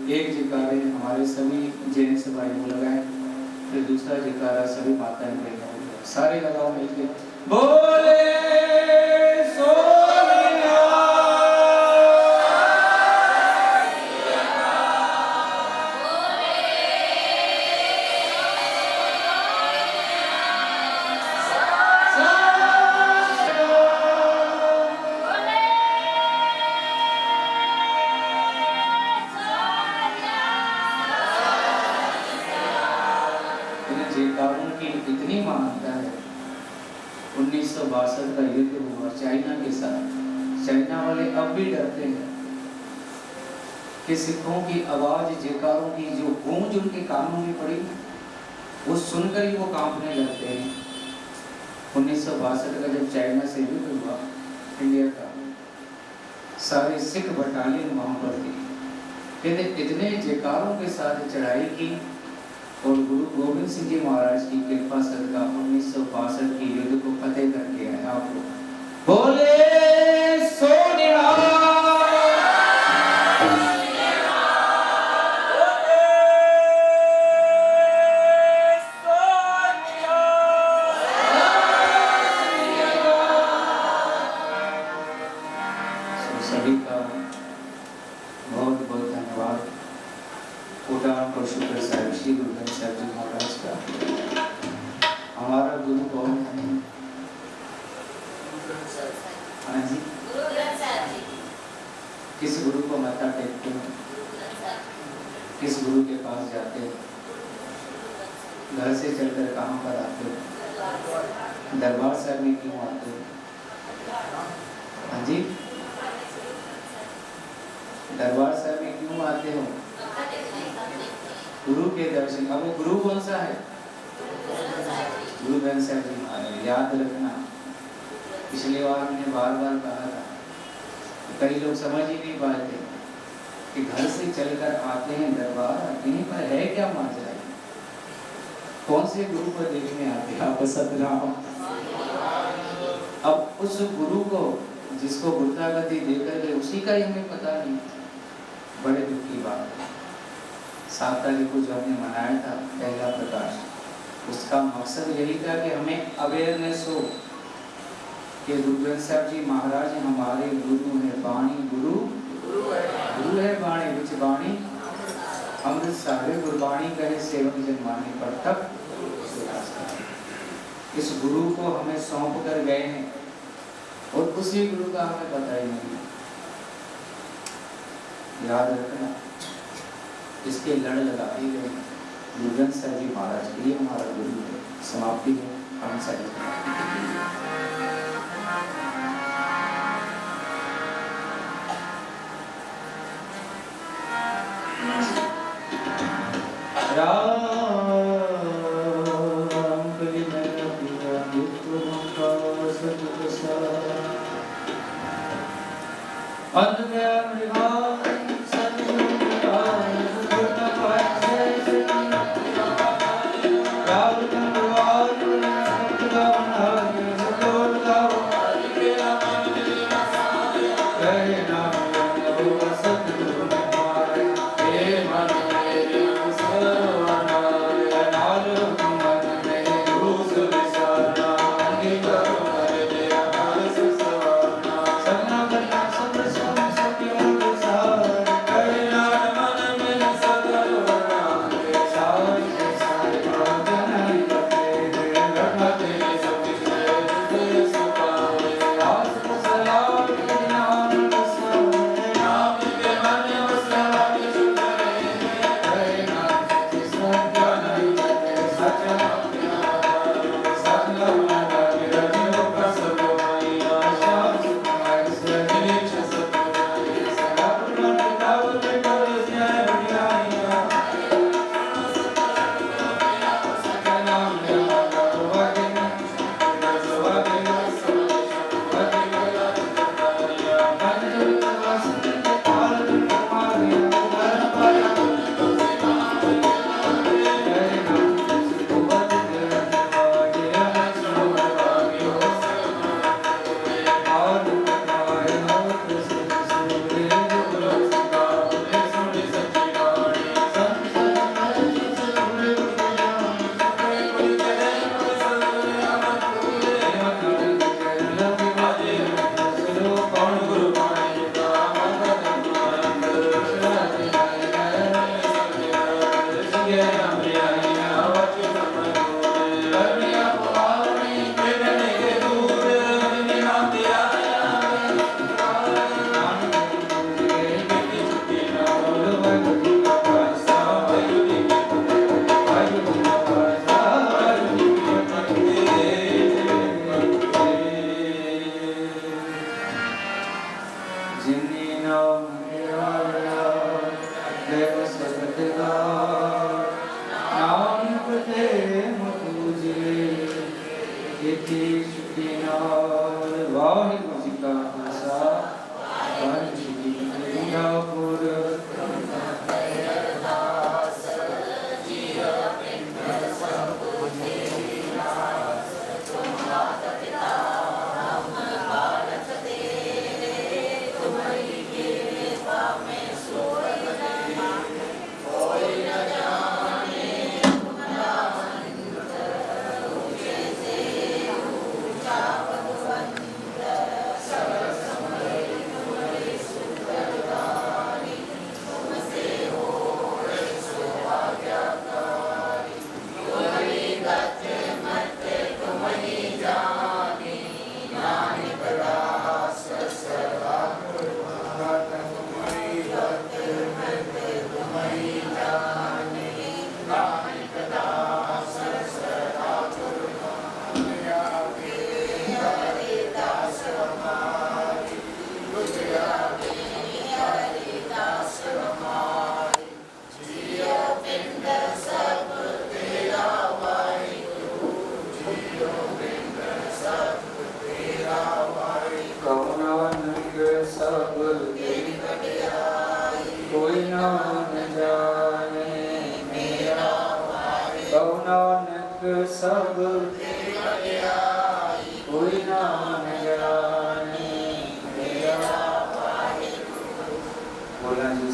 एक जयकारे हमारे सभी जेंट्स भाई को लगाए, फिर दूसरा जयकारा सभी माताएं बहनों को, सारे लगाओ मिलके बोले जयकारों की इतनी मान्यता है। 1962 का युद्ध हुआ चाइना के साथ। चाइना वाले अब भी डरते हैं कि सिखों की आवाज, जयकारों की जो गूंज उनके कानों में पड़ी, वो सुनकर ही वो कांपने लगते हैं। 1962 का जब चाइना से युद्ध हुआ, इंडिया का सारे सिख बटालियन वहां पर थी। कहते इतने जयकारों के साथ चढ़ाई की और गुरु गोविंद सिंह जी महाराज की कृपा सदका 1962 की युद्ध को फतेह करके आए। आप लोग बोले सभी का बहुत बहुत धन्यवाद। कोटान को शुक्र साहिब श्री गुरु ग्रंथ साहिब जी महाराज का। हमारा गुरु कौन है? हाँ जी, किस गुरु को माथा टेकते हैं? किस गुरु के पास जाते हैं? घर से चलकर कहाँ पर आते हो? दरबार साहब में क्यों आते हो? हाँ जी, दरबार साहब में क्यों आते हो? गुरु के दर्शन। अब वो गुरु कौन सा है? गुरु ग्रंथ साहिब जी महाराज। याद रखना, पिछली बार मैंने बार बार कहा था, कई लोग समझ ही नहीं पाते कि घर से चलकर आते हैं, दरबार आते हैं, पर है क्या माजरा? कौन से गुरु को देखने आते हैं? आप सतराम। अब उस गुरु को जिसको गुरतागति देकर के उसी का ही हमें पता नहीं। बड़े दुख की बात है। 7 तारीख को जो हमने मनाया था पहला प्रकाश, उसका मकसद यही था कि हमें अवेयरनेस हो कि गुरु ग्रंथ साहिब जी महाराज हमारे गुरु हैं। वाणी गुरु है वाणी, विच वाणी अमृत सागर। गुरबाणी कहे सेवक जन माने, पर तब इस गुरु को हमें सौंप कर गए हैं और उसी गुरु का हमें पता ही नहीं। याद रखना, इसके लड़ लगाए गए गुरु ग्रंथ साहिब जी महाराज के लिए हमारा गुरु है। समाप्ति है हम साहिब जय सतगार नानक तेरे मुख उजले इति सुखी नाल। वाहिगुरू जी का खालसा वाहिगुरू जी की फतेह।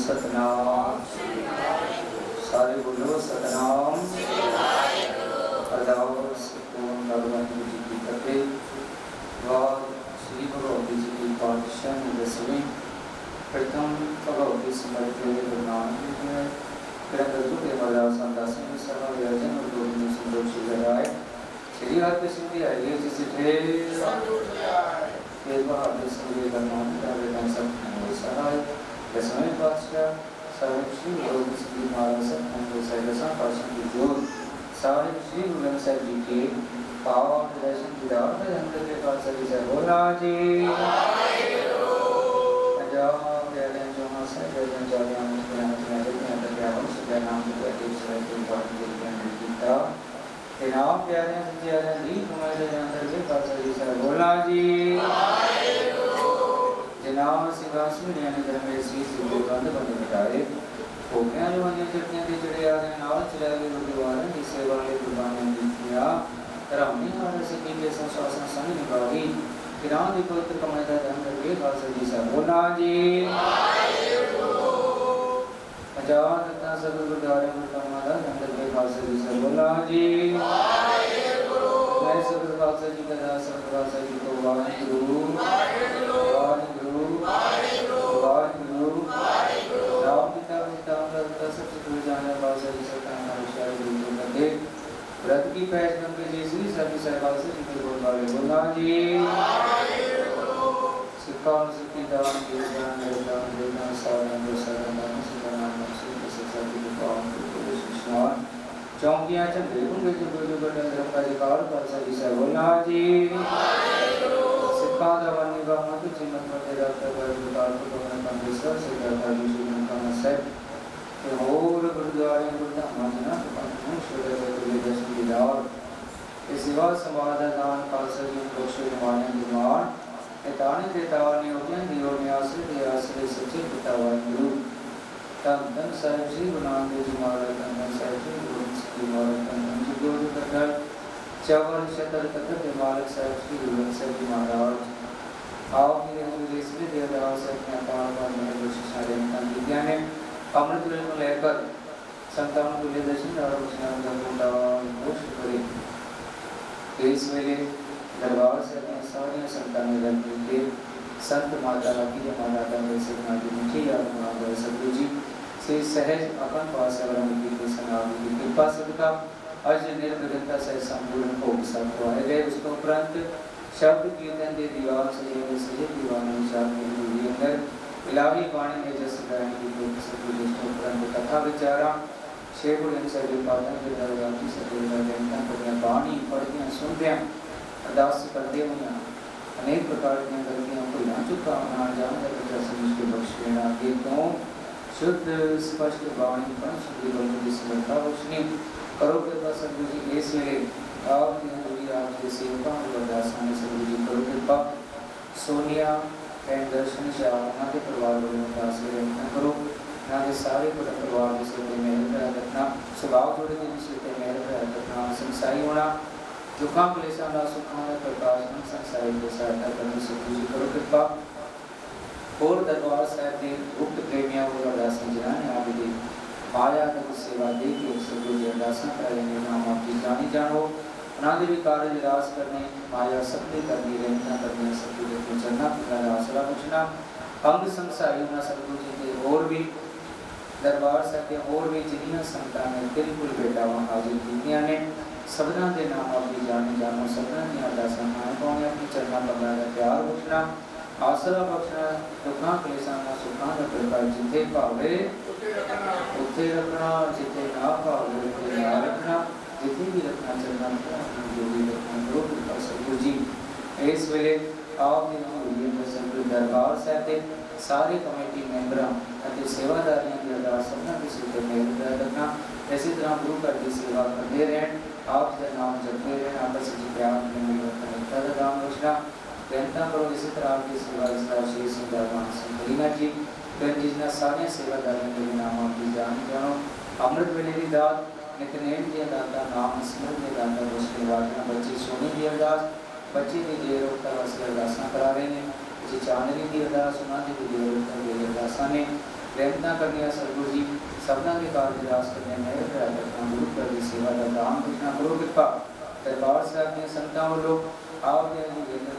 सतनाम। सारे बोलो सतनाम। अरदास पूर्ण भगवान जी की फतेह। श्री भगवती जी की पातशाह दसवीं प्रथम भगवती समर्थ गुरु नानक देव फिर के मर्यादा संदासन सर्व व्यजन और दो दिन संतोष जगाए श्री हरकृष्ण की आइए जिसे थे ये बात इसलिए करना का वेदन सब नहीं सहाय दसवें पातशाह साहिब श्री गुरु श्री महाराज संत सैलसा पातशाह की जोर साहिब श्री गुरु ग्रंथ साहिब जी के पावन दर्शन दीदार में अंदर के पास सभी से बोला जी पंजाब के जो हमारे जन जाने हम के अंदर क्या हो सके नाम को एक से एक बात के अंदर गीता के नाम प्यारे प्यारे दी हमारे अंदर के पास सभी से बोला जी जनाब सिंहासन यानी धर्मेश श्री सिद्धू बंद बंद बिठाए भोगियां जो अन्य चटनियां के चढ़े आ गए नाव चला गए गुरुद्वारे की सेवा के कुर्बानियां दी किया रामी हमारे से के संशासन संग निभाई किरान की पवित्र कमाईदा धर्म के खालसा जी से बोला जी पंजाब तथा सब गुरुद्वारे में कमाईदा धर्म के खालसा जी से बोला जी मैं सब खालसा जी का दास सब खालसा जी को वाहिगुरू व्रत की पैज करके जैसी सभी सहबाल से जितने बोल वाले बोला जी सिक्का और सिक्की दान के दान दान देना सारा सारा नाम से नाम से शिक्षा की दुकान को सुषमान चौकियां चंद्रे उनके जो बटन धर्म का अधिकार पर सभी से बोला जी सिक्का दवानी का मत चिन्ह पर तेरा कर दुकान को अपना कंप्यूटर से करता है जो का मसब और गुरुद्वारे गुरुधाम माजना तो सूर्य के दर्शन दीदार इस सेवा समाधान खालसा जी को निर्माण निर्माण ताने के ताने उद्यन दियों आश्रय के आश्रय सच्चे पिता वाहिगुरु तम धन साहिब श्री गुरु नानक देव जी महाराज धन साहिब श्री गुरु श्री महाराज धन जी गुरु कथर चावल शतर कथर के मालिक साहिब श्री गुरु साहिब जी महाराज आप ये जिसमें देवदास से अपने अपार पर मेरे शिक्षा देने का विज्ञान है अमृत तुल्य को लेकर संतान तुल्य दर्शन और उसने घोषित करे इस वेले दरबार से अपने सारे संतान रखने के संत माता की माता में से माती मुझे याद मांगा सतगुरु जी से सहज अपन पास अवरम की सनाम की कृपा सदका आज निर्विघ्नता से संपूर्ण हो सकता है उसके उपरांत शब्द कीर्तन दे दीवार से दीवान विचार के अंदर इलाही वाणी में जस गायन की कोई सभी उपरांत कथा विचारा शेखुल इन सभी पादन के दरगाह सभी जनता को वाणी पढ़ते सुनते अरदास करते हैं अनेक प्रकार की गलतियों को ना चुका ना जान कर जैसे मुझके बख्श लेना ये तो शुद्ध स्पष्ट वाणी पंच की समर्था रोशनी करो कृपा सतगुरु जी इस वेले आपकी हजूरी आपके सेवकों और अरदासां में सतगुरु जी करो कृपा सोनिया एंड दर्शन शाह उन्हां के परिवार वालों अरदास विनती करो उन्हां के सारे परिवार के सिर ते मेहर रखना स्वभाव जोड़े के सिर ते मेहर रखना संसाई होना दुखों क्लेशों का सुखों का प्रकाश संसारी को सहायता करने सतगुरु जी करो कृपा और दरबार साहब के गुप्त प्रेमियों को अरदासां जिन्होंने आप दी माया की सेवा दे के सतगुरु जी अरदासां कराएंगे नाम आपकी जानी जानो उन्होंने भी कार्य निराश करने माया सबके करनी रहना करने सतगुरु को चलना अपना आसरा पूछना अंग संसारी होना सतगुरु जी के और भी दरबार साहब के और भी जिन्होंने संतान ने बिल्कुल बेटा वहाँ हाजिर कीतियां ने सबना के नाम आपकी जानी जानो सबना की अरदासां मान पाने अपनी चरणा कमरा का प्यार पूछना आसरा बख्शना दुखों क्लेशों का सुखों का प्रकाश जिथे भावे उथे रखना जिथे ना भावे उथे ना रखना जिथे भी रखना चलना जो भी रखना करो कृपा सतगुरु जी इस वेले आप सतगुरु दरबार साहब के सारे कमेटी मैंबरां ਅਤੇ सेवादारियों की अरदास सबना के सिर पर मेहर रखना इसी तरह गुरु घर की सेवा करते रहें आप का नाम जपते रहें आपस में प्यार में का नाम रोशना बेनता करो इसी तरह आपकी सेवा श्री सिंह करीना जी जिन्हें सारे सेवादारों के नाम आपकी जान जानो अमृत वेले की दात नितनेम की दाता नाम स्मृत के दाता रोशनी वाचना बच्ची सोनी की अरदास बच्ची की देर रोकता वसी अरदासा करा रहे हैं जी चांदनी की अरदास उन्होंने भी देर रोकता देर अरदासा ने बेनता करने सतगुरु जी सबना के कार्य निराश करने मेहर रखना गुरु कर की सेवा का काम करना करो कृपा दरबार साहब ने संतां वालों आपने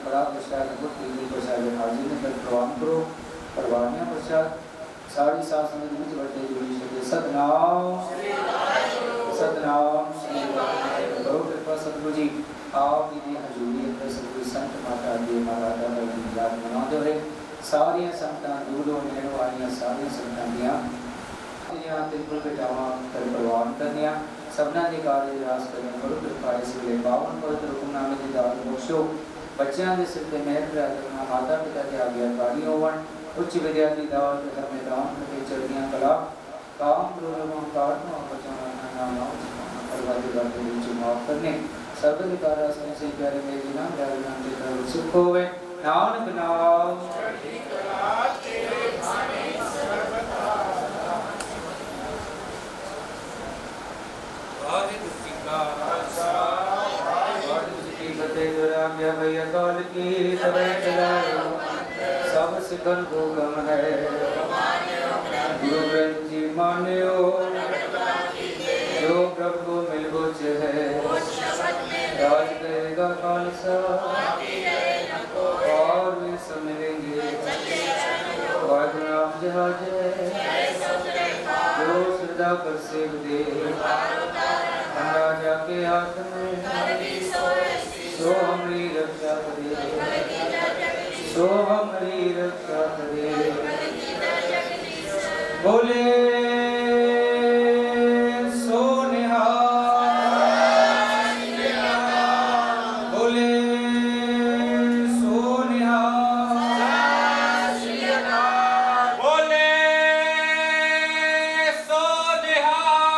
बड़ा प्रसाद प्रसाद हाजिर ने कर प्रवान करो परवानिया प्रसाद सारी सात संगत में बढ़ते जुड़ी सके सतनाम सतनाम करो कृपा सतगुरु जी आप की हजूरी अंदर सतगुरु संत माता जी महाराजा का याद मनाते रहे सारिया संतां दूरों नेड़ों आईयां सारिया संतां दियां जिन्हां तिलकुल बेटावां कर प्रवान करनिया सबना के कार्य निराश करने करो कृपा इस वेले पावन पवित्र हुक्मनामे की दात बख्शो बच्चों के सिर पर मेहर रखना माता पिता के आज्ञाकारी होवन उच्च विद्या की दात घर में दान करके चढ़ियां कला काम क्रोध काटना और बचाना नाम परवादी बातें नीचे माफ करने सर्व अधिकार से प्यारे मेरे जिना प्यारे नाम के तरफ सुख होवे नानक नाम काल की सब सिखन को गम है गुरु ग्रंथ जी मान्यो जो प्रभु को मिल बुझ है राज करेगा खालसा और वे समझेंगे वायुनाम जहाज जो श्रद्धा कर सेव दे राजा के हाथ में सो हमारी रक्षा करे सो हमारी रक्षा करे बोले सो निहाल बोले सो निहाल बोले सो निहाल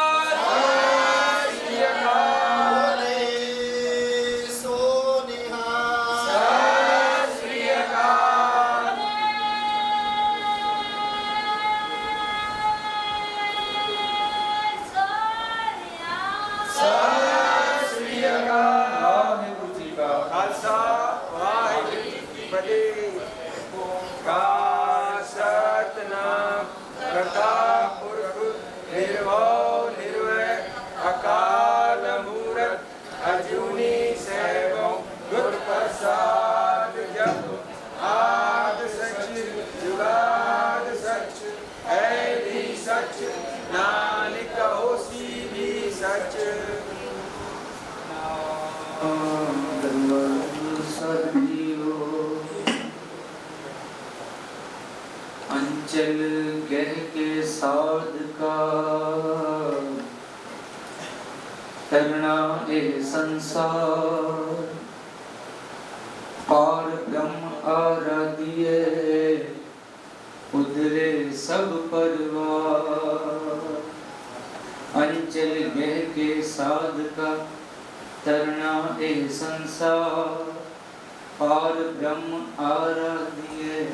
अंचल गह के साध का करना ए संसार पार ब्रह्म आराध्य उधरे सब परवार, अंचल गह के साध का तरना ए संसार, पार ब्रह्म आराध्य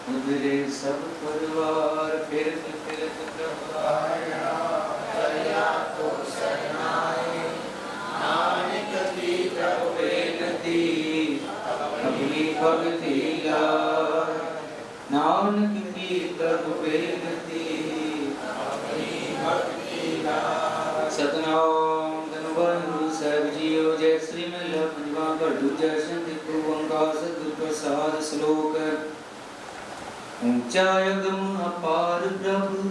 उधरे सब परवार। फिरत फिरत प्रभु आया, दया तो शरणाई, नानक की प्रभु बेनती, अपनी भक्ति लाए। नानक की प्रभु बेनती, अपनी भक्ति लाए। सतनाम धन्यवाद साहिब जीओ। जय श्री मेला पंजवा घड़ू जय संत ओंकार सतगुर प्रसाद। श्लोक ऊंचा अगम अपार प्रभु,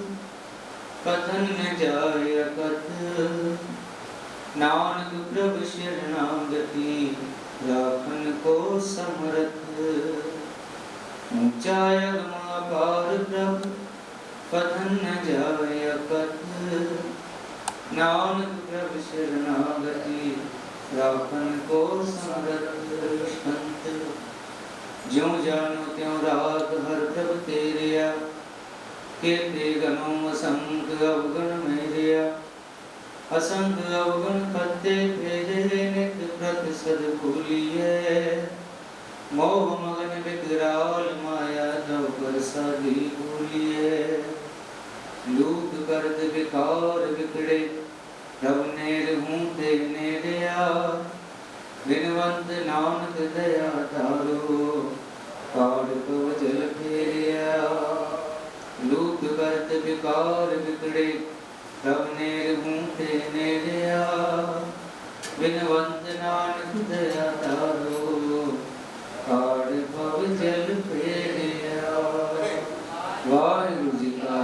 कथन न जाय अकथ, नानक प्रभु शरणागति, राखन को समर्थ। ऊंचा अगम अपार प्रभु, कथन न जाय अकथ, नानक प्रभु शरणागति, राखन को समर्थ। संत ज्यों जानो त्यों राग हर प्रभ तेरिया, केते गणों असंख अवगण मेरिया, असंख अवगण पत्ते भेजे नित प्रत सद भूलिए, मोह मगन विकराल माया तव प्रसादी भूलिए। लूट करत विकार विकड़े, रब नेर हूँ ते नेरिया, बिनवंत नानक दया तारो, पाड़ पव जल फेरिया। लूट करत विकार विकड़े, रब नेर हूँ ते नेरिया, बिनवंत नानक दया तारो, पाड़ पव जल फेरिया। वाहिगुरु जी का